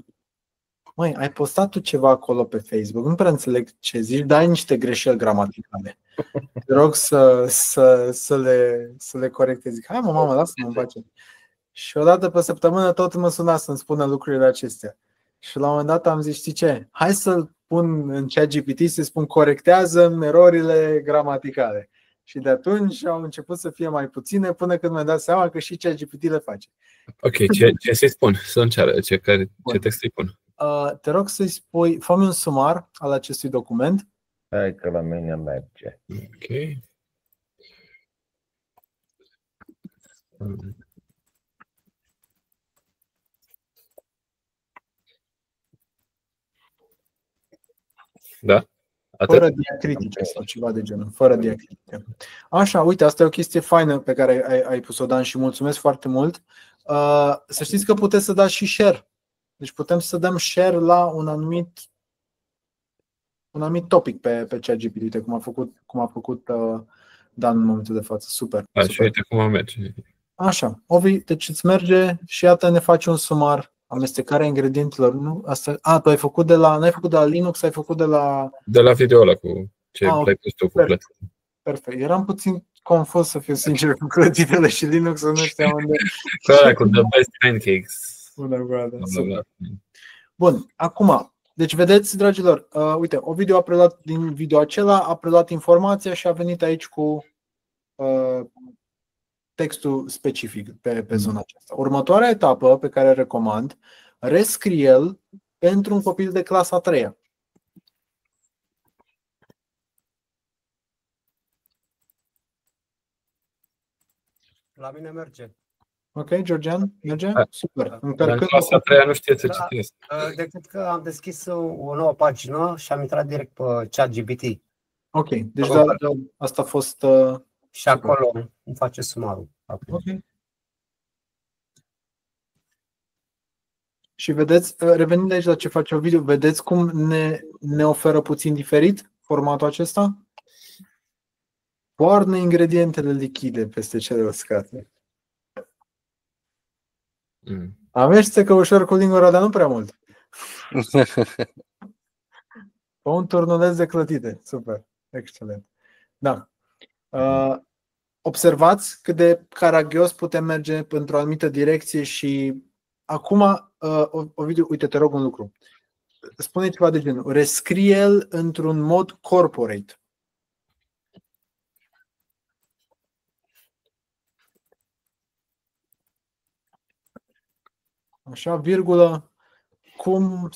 măi, ai postat tu ceva acolo pe Facebook, nu prea înțeleg ce zici, dar ai niște greșeli gramaticale. Te rog să le corectezi. Zic, hai mă, mamă, lasă-mă în pace. Și odată pe săptămână tot mă suna să-mi spună lucrurile acestea. Și la un moment dat am zis, știi ce? Hai să-l pun în ChatGPT să spun corectează-mi erorile gramaticale. Și de atunci au început să fie mai puține până când mi-am dat seama că și ChatGPT le face. Ok, ce să-i spun? Să-mi ceară, ce text să-i pun? Te rog să-i spui, fă-mi un sumar al acestui document. Hai că la mine merge. Ok. Da? Atât? Fără diacritice sau ceva de genul. Fără diacritice. Așa, uite, asta e o chestie faină pe care ai pus-o, Dan, și mulțumesc foarte mult. Să știți că puteți să dați și share. Deci putem să dăm share la un anumit topic pe ChatGPT, uite, cum a făcut Dan în momentul de față. Super. Și uite cum merge. Așa, Ovi, deci îți merge și iată ne faci un sumar. Amestecarea ingredientelor, nu? Asta, tu ai făcut n-ai făcut de la Linux, ai făcut de la video ăla cu ce plăi pus tu cu plătile. Perfect. Eram puțin confuz, să fiu sincer, cu clătitele și Linux, nu știam unde. Cu The Best Pancakes. Bună goadă, super. Bun, acum, deci vedeți, dragilor, uite, Ovidiu a preluat din video acela, a preluat informația și a venit aici cu textul specific pe zona aceasta. Următoarea etapă pe care o recomand, rescrie-l pentru un copil de clasa 3-a. La mine merge. Ok, Georgian, merge? Super. În clasa 3-a nu știe să citesc. Decât că am deschis o nouă pagină și am intrat direct pe ChatGPT. Ok, deci asta a fost... Și acolo îmi face sumarul. Ok. Și vedeți, revenind aici la ce face Ovidiu, vedeți cum ne oferă puțin diferit formatul acesta? Toarnă ingredientele lichide peste cele uscate. Amestecă ușor cu lingura, dar nu prea mult. Pe un turnuleț de clătite. Super. Excelent. Da. Observați cât de caragios putem merge pentru o anumită direcție și acum, Ovidiu, uite, te rog un lucru. Spune ceva de genul. Rescrie-l într-un mod corporate. Așa, virgulă, cum...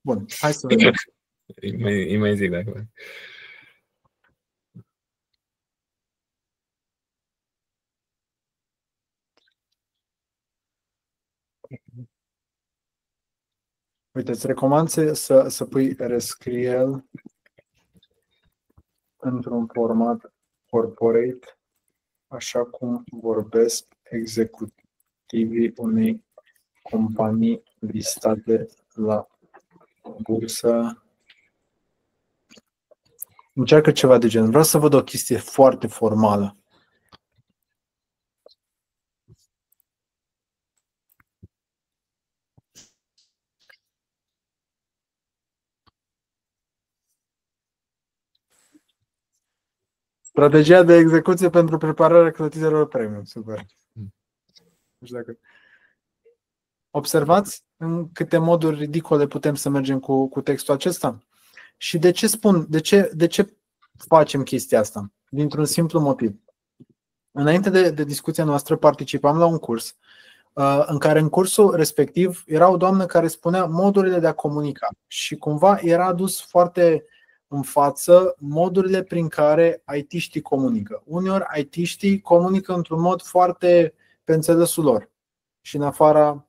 Bun, hai să vedem. Îi mai zic dacă... Uite, îți recomand să pui rescrie într-un format corporate, așa cum vorbesc executivii unei companii listate la bursă. Încearcă ceva de genul. Vreau să văd o chestie foarte formală. Strategia de execuție pentru prepararea clătitelor premium. Super. Observați în câte moduri ridicole putem să mergem cu textul acesta? Și de ce spun, de ce facem chestia asta? Dintr-un simplu motiv. Înainte de discuția noastră participam la un curs în care în cursul respectiv era o doamnă care spunea modurile de a comunica și cumva era adus foarte în față modurile prin care IT-știi comunică. Uneori IT-știi comunică într-un mod foarte pe înțelesul lor și în afara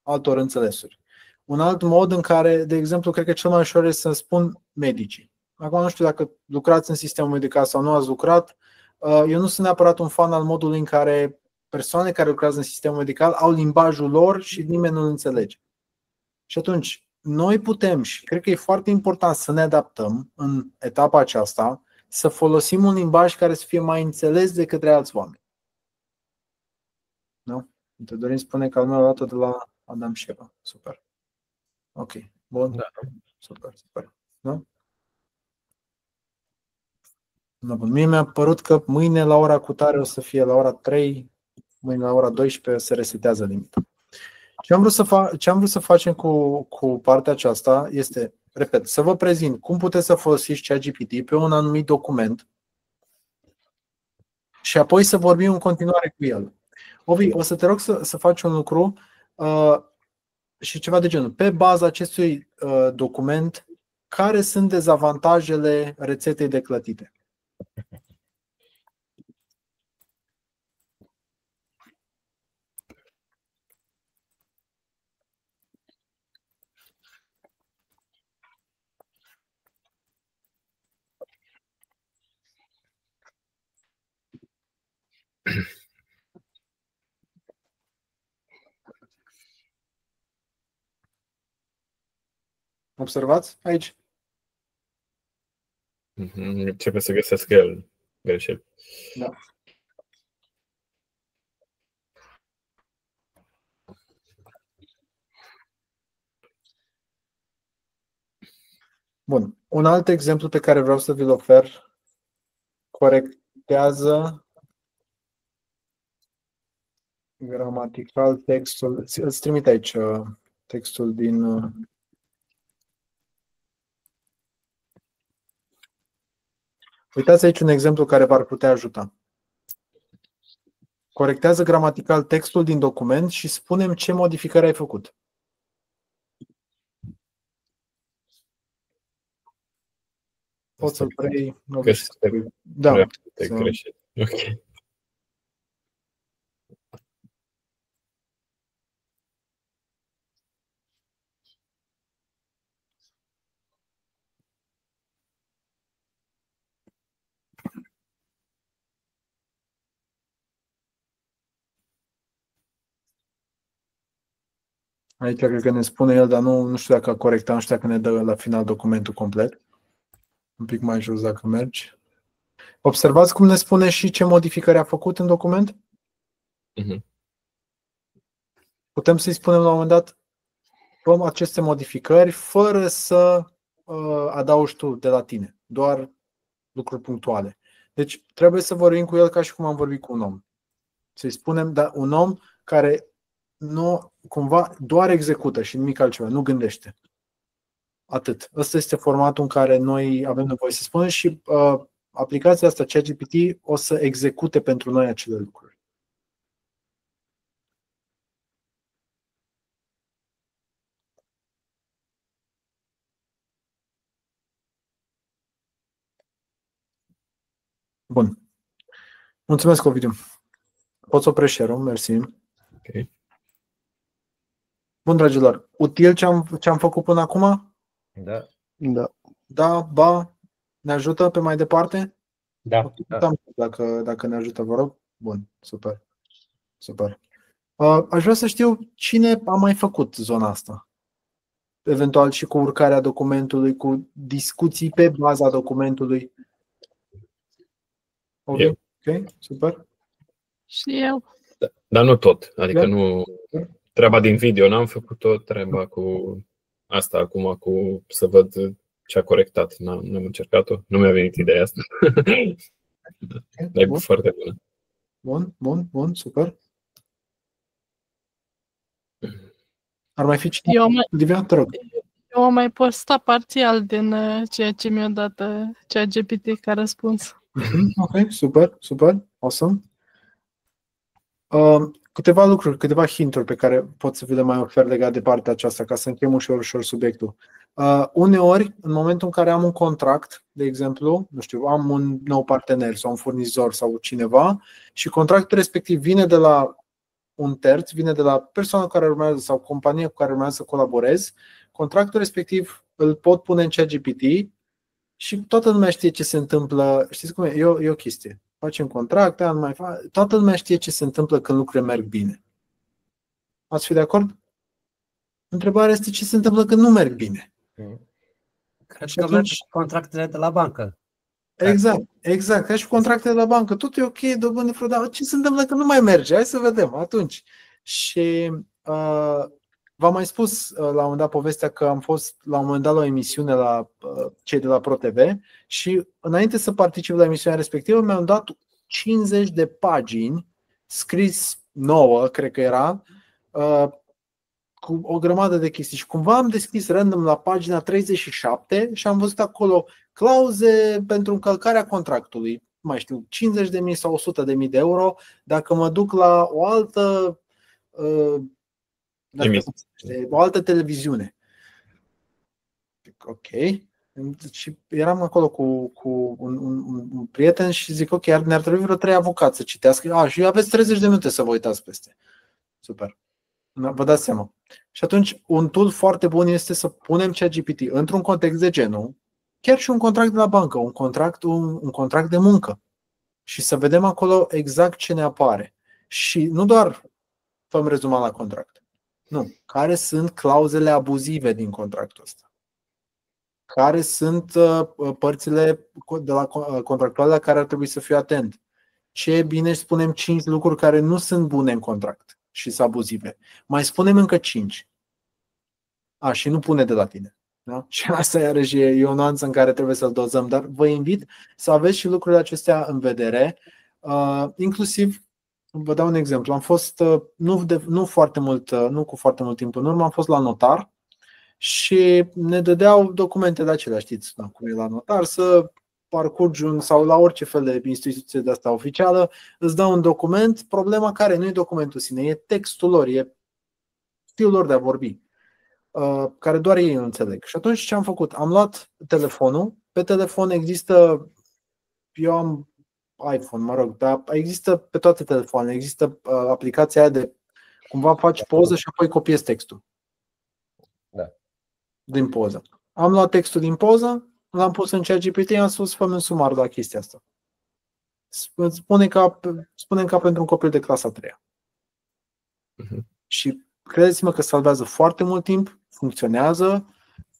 altor înțelesuri. Un alt mod în care, de exemplu, cred că cel mai ușor este să spun medicii. Acum nu știu dacă lucrați în sistemul medical sau nu ați lucrat. Eu nu sunt neapărat un fan al modului în care persoane care lucrează în sistemul medical au limbajul lor și nimeni nu îl înțelege. Și atunci, noi putem, și cred că e foarte important să ne adaptăm în etapa aceasta, să folosim un limbaj care să fie mai înțeles de către alți oameni. Nu? Te dorim spune că al meu a luat-o de la Adam și Eva. Super. Ok. Bun. Da. Super. Nu? Bun. Mie mi-a părut că mâine la ora cutare o să fie la ora 3, mâine la ora 12 se resetează limita. Ce am vrut să facem cu partea aceasta este, repet, să vă prezint cum puteți să folosiți ChatGPT pe un anumit document și apoi să vorbim în continuare cu el. Ovi, o să te rog să faci un lucru și ceva de genul. Pe baza acestui document, care sunt dezavantajele rețetei de clătite? Observați aici? Începe să găsesc el greșeli. Da. Bun. Un alt exemplu pe care vreau să vi-l ofer corectează Gramatical textul. Îți trimit aici textul din... Uitați aici un exemplu care v-ar putea ajuta. Corectează gramatical textul din document și spune-mi ce modificări ai făcut. Poți să-l preiei. Da. Ok. Aici cred că ne spune el, dar nu știu dacă a corectat, nu știu dacă ne dă la final documentul complet. Un pic mai jos dacă mergi. Observați cum ne spune și ce modificări a făcut în document? Putem să-i spunem la un moment dat, făm aceste modificări fără să adaugi tu de la tine, doar lucruri punctuale. Deci trebuie să vorbim cu el ca și cum am vorbit cu un om. Să-i spunem, dar un om care nu cumva doar execută și nimic altceva, nu gândește. Atât. Ăsta este formatul în care noi avem nevoie să spunem și aplicația asta, ChatGPT, o să execute pentru noi acele lucruri. Bun. Mulțumesc, Ovidiu. Poți oprești share-ul, mersi. Ok. Bun, dragilor, util ce am făcut până acum? Da. Da, ba, ne ajută pe mai departe? Da. Dacă ne ajută, vă rog. Bun, super. Super. Aș vrea să știu cine a mai făcut zona asta. Eventual și cu urcarea documentului, cu discuții pe baza documentului. Ok, super. Și eu. Dar nu tot. Adică nu... Treaba din video n-am făcut-o, treaba cu asta acum, cu să văd ce a corectat. N-am încercat-o, nu mi-a venit ideea asta. Dar e foarte bună. Bun, super. Ar mai fi cineva? Livia, te rog. Eu am mai postat parțial din ceea ce mi-a dat ChatGPT ca răspuns. Ok, super, awesome. Câteva lucruri, câteva hinturi pe care pot să vi le mai ofer legat de partea aceasta, ca să închem ușor subiectul. Uneori, în momentul în care am un contract, de exemplu, nu știu, am un nou partener sau un furnizor sau cineva și contractul respectiv vine de la un terț, vine de la persoana cu care urmează sau compania cu care urmează să colaborez, contractul respectiv îl pot pune în ChatGPT și toată lumea știe ce se întâmplă. Știți cum e? E o chestie. Facem contract, toată lumea știe ce se întâmplă când lucrurile merg bine. Ați fi de acord? Întrebarea este ce se întâmplă când nu merg bine. Cred că merg cu contractele de la bancă. Exact, ca și contractele de la bancă. Tot e ok, dobândă, dar ce se întâmplă când nu mai merge? Hai să vedem atunci. Și v-am mai spus la un moment dat povestea că am fost la un moment dat la o emisiune la cei de la ProTV și înainte să particip la emisiunea respectivă mi-am dat 50 de pagini scris nouă, cred că era, cu o grămadă de chestii și cumva am deschis random la pagina 37 și am văzut acolo clauze pentru încălcarea contractului, mai știu, 50.000 sau 100.000 de euro dacă mă duc la o altă televiziune. Ok. Și eram acolo cu un prieten și zic ok, ne-ar trebui vreo 3 avocați să citească. Și aveți 30 de minute să vă uitați peste. Super. Vă dați seama. Și atunci un tool foarte bun este să punem ChatGPT într-un context de genul, chiar și un contract de la bancă, un contract de muncă. Și să vedem acolo exact ce ne apare. Și nu doar făm rezumat la contract. Nu. Care sunt clauzele abuzive din contractul ăsta? Care sunt părțile de la contractuale la care ar trebui să fiu atent? Ce bine spunem 5 lucruri care nu sunt bune în contract și sunt abuzive. Mai spunem încă 5. Și nu pune de la tine. Da? Și asta iarăși e o nuanță în care trebuie să-l dozăm. Dar vă invit să aveți și lucrurile acestea în vedere, inclusiv vă dau un exemplu. Am fost nu cu foarte mult timp în urmă, am fost la notar și ne dădeau documente de acelea, știți, cum e la notar, să parcurgi sau la orice fel de instituție de asta oficială, îți dă un document, problema care nu e documentul sine, e textul lor, e stilul lor de a vorbi, care doar ei îl înțeleg. Și atunci ce am făcut? Am luat telefonul, pe telefon există, eu am iPhone, dar există pe toate telefoanele, există aplicația aia de cumva faci poză și apoi copiezi textul. Da. Din poză. Am luat textul din poză, l-am pus în ChatGPT, i-am spus fă-mi un sumar la chestia asta. Spune ca pentru un copil de clasa 3. Și credeți-mă că salvează foarte mult timp, funcționează.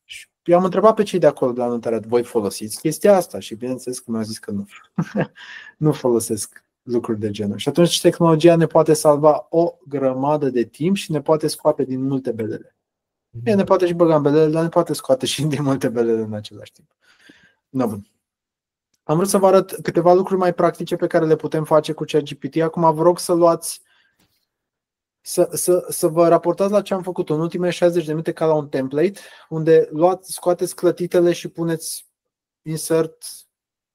Și eu am întrebat pe cei de acolo de la notariat, voi folosiți chestia asta? Și bineînțeles că mi-au zis că nu. Nu folosesc lucruri de genul. Și atunci tehnologia ne poate salva o grămadă de timp și ne poate scoate din multe belele. Bine, ne poate și băga în belele, dar ne poate scoate și din multe belele în același timp. No, bun. Am vrut să vă arăt câteva lucruri mai practice pe care le putem face cu ChatGPT. Acum vă rog să luați să vă raportați la ce am făcut în ultimele 60 de minute ca la un template, unde scoateți clătitele și puneți insert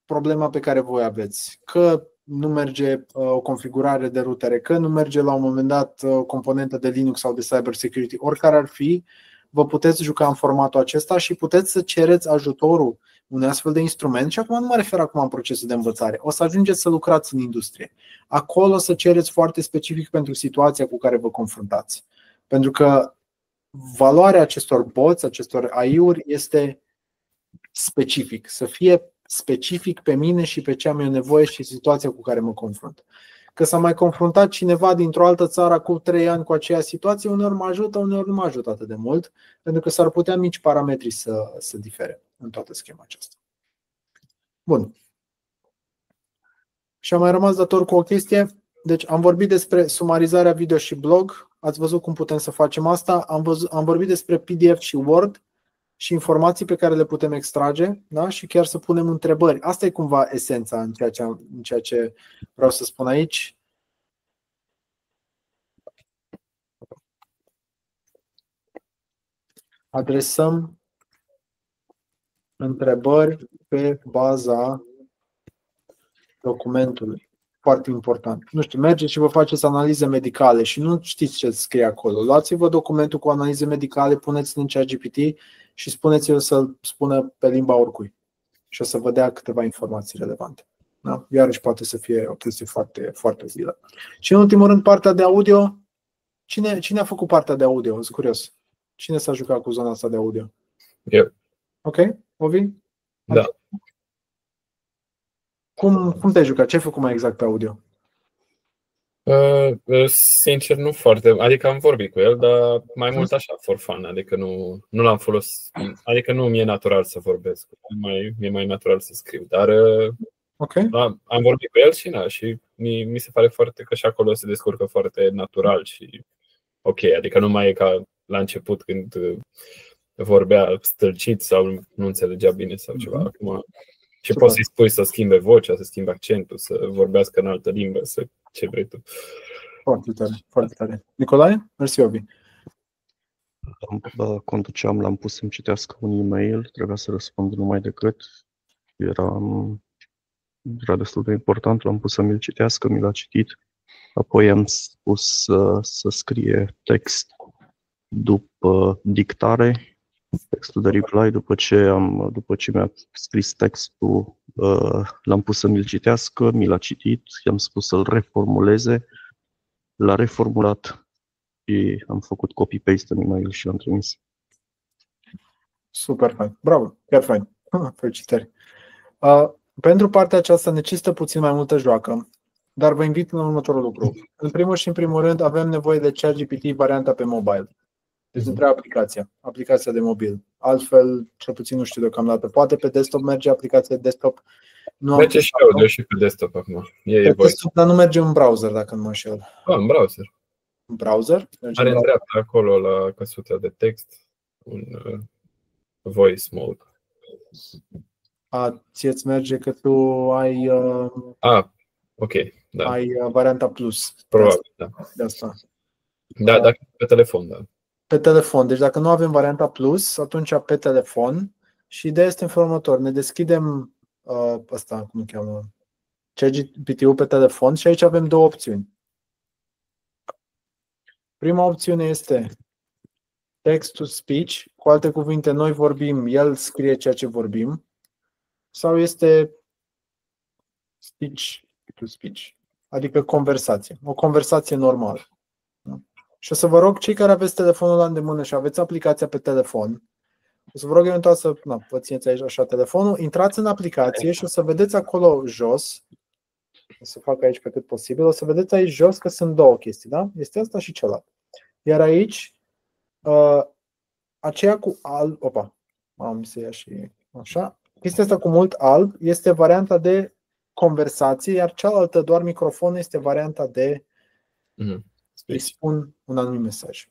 problema pe care voi aveți. Că nu merge o configurare de rutere, că nu merge la un moment dat o componentă de Linux sau de cybersecurity, oricare ar fi, vă puteți juca în formatul acesta și puteți să cereți ajutorul unui astfel de instrument. Și acum nu mă refer acum în procesul de învățare. O să ajungeți să lucrați în industrie. Acolo să cereți foarte specific pentru situația cu care vă confruntați. Pentru că valoarea acestor bots, acestor AI-uri este specific. Să fie specific pe mine și pe ce am eu nevoie și situația cu care mă confrunt. Că s-a mai confruntat cineva dintr-o altă țară cu 3 ani cu aceeași situație, uneori mă ajută, uneori nu mă ajută atât de mult, pentru că s-ar putea mici parametri să difere în toată schema aceasta. Bun. Și am mai rămas dator cu o chestie. Deci am vorbit despre sumarizarea video și blog. Ați văzut cum putem să facem asta. Am vorbit despre PDF și Word și informații pe care le putem extrage, da? Și chiar să punem întrebări. Asta e cumva esența în ceea ce vreau să spun aici. Adresăm întrebări pe baza documentului. Foarte important. Nu știu, mergeți și vă faceți analize medicale și nu știți ce scrie acolo. Luați-vă documentul cu analize medicale, puneți-l în ChatGPT și spuneți-l să-l spună pe limba oricui. Și o să vă dea câteva informații relevante. Da? Iarăși poate să fie o chestie foarte, foarte utilă. Și în ultimul rând, partea de audio. Cine a făcut partea de audio? Sunt curios. Cine s-a jucat cu zona asta de audio? Eu. Ok? Ovi? Da. Cum te-ai jucat? Ce ai făcut mai exact pe audio? Sincer, nu foarte. Adică am vorbit cu el, dar mai mult așa, for fun. Adică nu l-am folosit. Adică nu mi-e natural să vorbesc. Mi-e mai natural să scriu. Dar okay. Am vorbit cu el și mi se pare foarte că și acolo se descurcă foarte natural și ok. Adică nu mai e ca la început când vorbea stâlcit sau nu înțelegea bine sau ceva. Acum și poți să-i spui să schimbe vocea, să schimbe accentul, să vorbească în altă limbă, ce vrei tu. Foarte tare, foarte tare. Nicolae? Mersi, Obi. Conduceam, l-am pus să-mi citească un e-mail, trebuia să răspund numai decât. Era destul de important, l-am pus să mi-l citească, mi l-a citit. Apoi am spus să scrie text după dictare, textul de reply, după ce mi-a scris textul, l-am pus să mi-l citească, mi l-a citit, i-am spus să-l reformuleze, l-a reformulat și am făcut copy-paste în e-mail și l-am trimis. Super fain, bravo, chiar fain, felicitări. Pentru partea aceasta necesită puțin mai multă joacă, dar vă invit în următorul lucru. În primul și în primul rând avem nevoie de ChatGPT varianta pe mobile. Deci între aplicația de mobil. Altfel, cel puțin nu știu deocamdată. Poate pe desktop merge aplicația de desktop. Merge și audio și pe desktop acum. Pe desktop, dar nu merge în browser, dacă nu mă înșel. În browser. În browser? Are în dreapta acolo la căsuța de text un voice mode. Ție-ți merge că tu ai... Ok. Da. Ai varianta plus. Probabil, da. De asta. Da, dacă pe telefon, da. Pe telefon. Deci dacă nu avem varianta plus, atunci pe telefon. Și ideea este în felul următor. Ne deschidem ăsta, cum îl cheamă, ChatGPT-ul pe telefon și aici avem două opțiuni. Prima opțiune este text to speech, cu alte cuvinte, noi vorbim, el scrie ceea ce vorbim, sau este speech to speech, adică conversație, o conversație normală. Și o să vă rog, cei care aveți telefonul la îndemână și aveți aplicația pe telefon, o să vă rog eventual să vă țineți aici așa telefonul, intrați în aplicație și o să vedeți acolo jos, o să fac aici pe cât posibil, o să vedeți aici jos că sunt două chestii, da? Este asta și celălalt. Iar aici, aceea cu alb, am să ia și așa, chestia asta cu mult alb este varianta de conversație, iar cealaltă, doar microfon, este varianta de îi spun un anumit mesaj.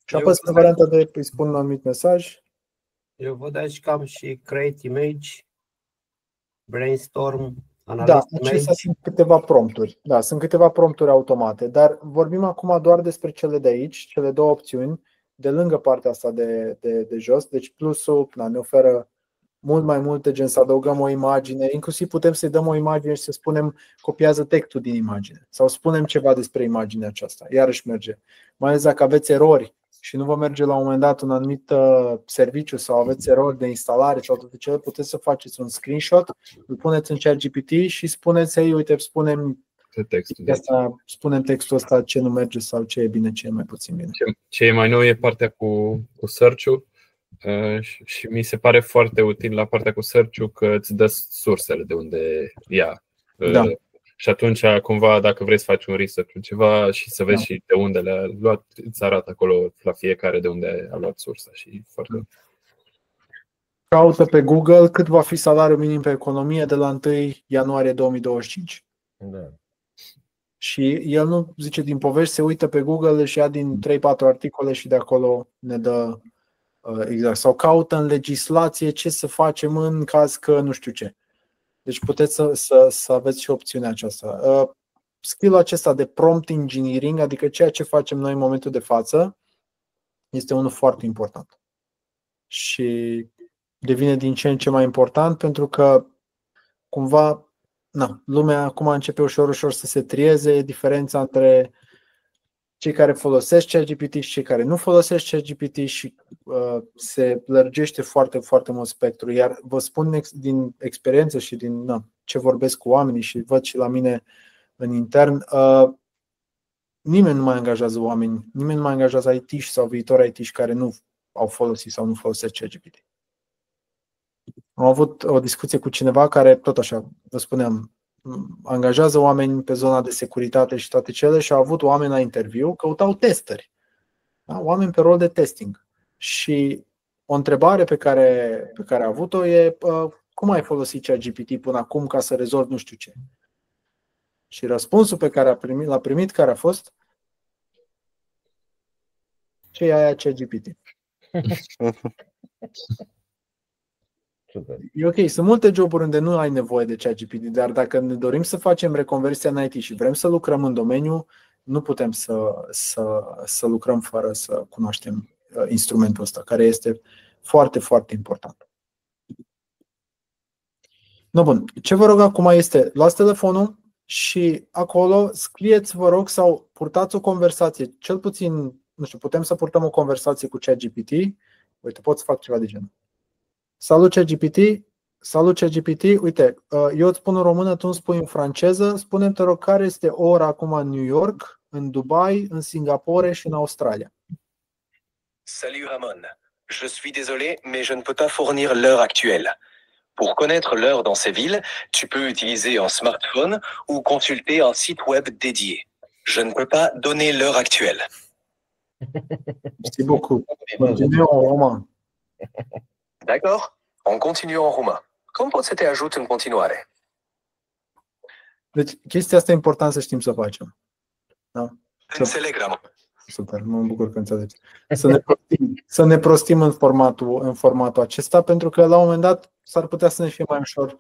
Și apoi pe varianta de îi spun un anumit mesaj. Eu văd aici că am și create image, brainstorm, Da, acestea sunt câteva prompturi. Da, sunt câteva prompturi automate, dar vorbim acum doar despre cele de aici, cele două opțiuni, de lângă partea asta de jos. Deci plusul ne oferă mult mai multe, gen să adăugăm o imagine, inclusiv putem să-i dăm o imagine și să spunem copiază textul din imagine sau spunem ceva despre imaginea aceasta. Iarăși merge. Mai ales dacă aveți erori și nu vă merge la un moment dat un anumit serviciu sau aveți erori de instalare sau toate cele, puteți să faceți un screenshot, îl puneți în ChatGPT și spuneți, hei, uite, spunem textul ăsta, ce nu merge sau ce e bine, ce e mai puțin bine. Ce e mai nou e partea cu search-ul și mi se pare foarte util la partea cu search-ul că îți dă sursele de unde ia. Da. Și atunci, cumva, dacă vrei să faci un research în ceva și să vezi și de unde le-a luat, îți arată acolo la fiecare de unde a luat sursa. Și foarte... Caută pe Google cât va fi salariul minim pe economie de la 1 ianuarie 2025. Da. Și el nu zice din povești, se uită pe Google, își ia din 3-4 articole și de acolo ne dă exact. Sau caută în legislație ce să facem în caz că nu știu ce. Deci puteți să aveți și opțiunea aceasta. Skill-ul acesta de prompt engineering, adică ceea ce facem noi în momentul de față, este unul foarte important. Și devine din ce în ce mai important pentru că cumva lumea acum începe ușor să se trieze, diferența între cei care folosesc ChatGPT și cei care nu folosesc ChatGPT și se lărgește foarte, foarte mult spectru. Iar vă spun din experiență și din ce vorbesc cu oamenii și văd și la mine în intern, nimeni nu mai angajează oameni, nimeni nu mai angajează IT-și sau viitori IT-și care nu au folosit sau nu folosesc ChatGPT. Am avut o discuție cu cineva care, tot așa, vă spuneam, angajează oameni pe zona de securitate și toate cele și au avut oameni la interviu, căutau testări, da? Oameni pe rol de testing. Și o întrebare pe care a avut-o e cum ai folosit ChatGPT până acum ca să rezolvi nu știu ce? Și răspunsul pe care l-a primit care a fost: ce e aia ChatGPT? E ok, sunt multe joburi unde nu ai nevoie de ChatGPT, dar dacă ne dorim să facem reconversia în IT și vrem să lucrăm în domeniu, nu putem să lucrăm fără să cunoaștem instrumentul ăsta, care este foarte, foarte important. Bun. Ce vă rog acum este, luați telefonul și acolo scrieți, vă rog, sau purtați o conversație, cel puțin, nu știu, putem să purtăm o conversație cu ChatGPT. Uite, pot să fac ceva de genul. Salut ChatGPT, uite, eu îți spun în română, tu îmi spui în franceză, spune-mi, te rog, care este ora acum în New York, în Dubai, în Singapore și în Australia. Salut Ramon, je suis désolé, mais je ne peux pas fournir l'heure actuelle. Pour connaître l'heure dans ces villes, tu peux utiliser un smartphone ou consulter un site web dédié. Je ne peux pas donner l'heure actuelle. Merci beaucoup. Continuons en roman. D'accord? On continue en roumain. Cum pot să te ajut în continuare? Deci, chestia asta e important să știm să facem. Da? Înțeleg, Ramon. Super, mă bucur că înțelegi. Să ne prostim în formatul acesta, pentru că la un moment dat s-ar putea să ne fie mai ușor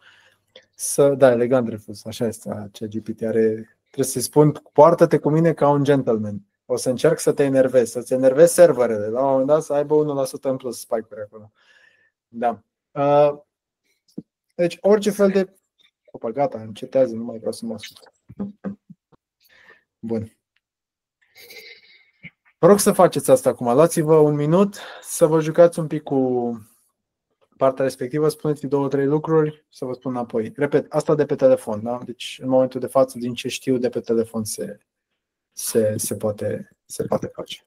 Da, elegant refuz, așa este. ChatGPT trebuie să-i spun, poartă-te cu mine ca un gentleman. O să încerc să te enervezi, să-ți enervezi serverele. La un moment dat să aibă 1% în plus spike-uri acolo. Da. Deci orice fel de... Opa, gata, încetează, nu mai vreau să mă ascult. Bun. Vă rog să faceți asta acum. Luați-vă un minut să vă jucați un pic cu partea respectivă, spuneți 2-3 lucruri, să vă spun înapoi. Repet, asta de pe telefon, da? Deci în momentul de față, din ce știu, de pe telefon se poate face.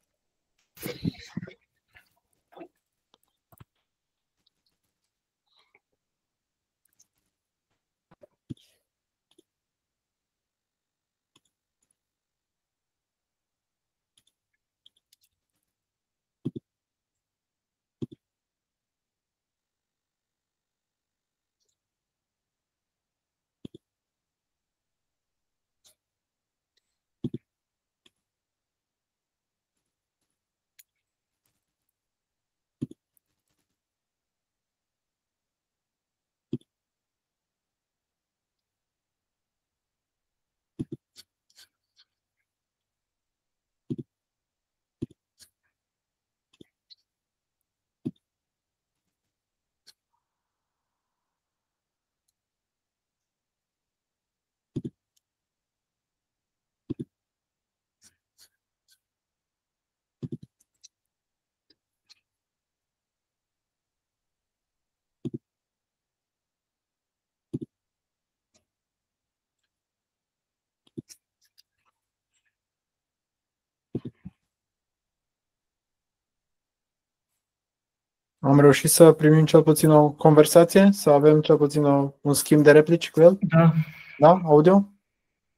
Am reușit să primim cel puțin o conversație? Să avem cel puțin un schimb de replici cu el? Da. Da? Audio?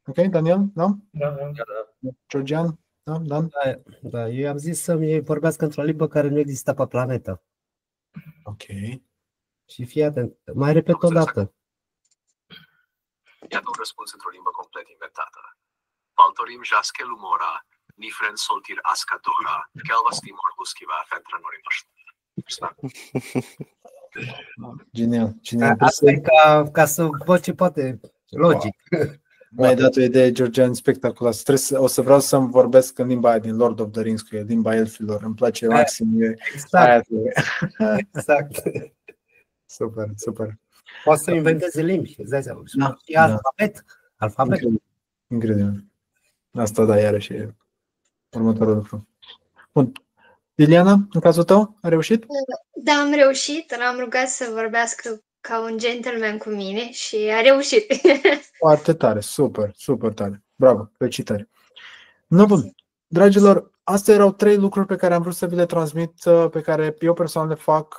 Ok, Daniel? Da? Da. Georgian? Da? Dan? Da, eu am zis să-mi vorbească într-o limbă care nu există pe planetă. Ok. Și fii atent, mai repet o dată. Iată un răspuns într-o limbă complet inventată. Valtorim jaskel umora, nifren soltir ascatora, kelva stimor huskiva fentranori noștri. Genial. Asta e ca să văd ce poate, logic. Mi-ai dat o idee, Georgian, spectaculos. O să vreau să-mi vorbesc în limba aia din Lord of the Rings cu el, limba elfilor. Îmi place maxim. Exact. Exact. Super. Poți să inventeze limbi, îți dai seama. Și alfabet. Incredibil. Asta da, iarăși e următorul lucru. Bun. Liliana, în cazul tău, a reușit? Da, am reușit. L-am rugat să vorbească ca un gentleman cu mine și a reușit. Foarte tare, super tare. Bravo, felicitări. No, bun. Dragilor, astea erau 3 lucruri pe care am vrut să vi le transmit, pe care eu personal le fac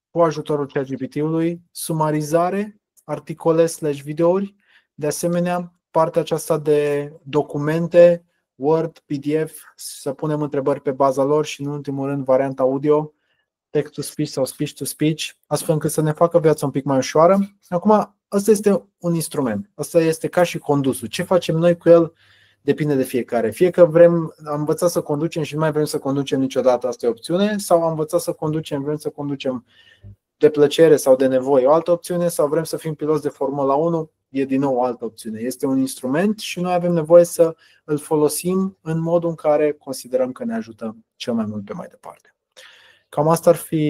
cu ajutorul ChatGPT-ului. Sumarizare, articole / videouri, de asemenea, partea aceasta de documente, Word, PDF, să punem întrebări pe baza lor și, în ultimul rând, varianta audio, text-to-speech sau speech-to-speech, astfel încât să ne facă viața un pic mai ușoară. Acum, ăsta este un instrument. Asta este ca și condusul. Ce facem noi cu el depinde de fiecare. Fie că am învățat să conducem și nu mai vrem să conducem niciodată, asta e opțiune, sau am învățat să conducem, vrem să conducem de plăcere sau de nevoie, o altă opțiune, sau vrem să fim piloți de Formula 1, e din nou o altă opțiune. Este un instrument și noi avem nevoie să îl folosim în modul în care considerăm că ne ajută cel mai mult pe mai departe. Cam asta ar fi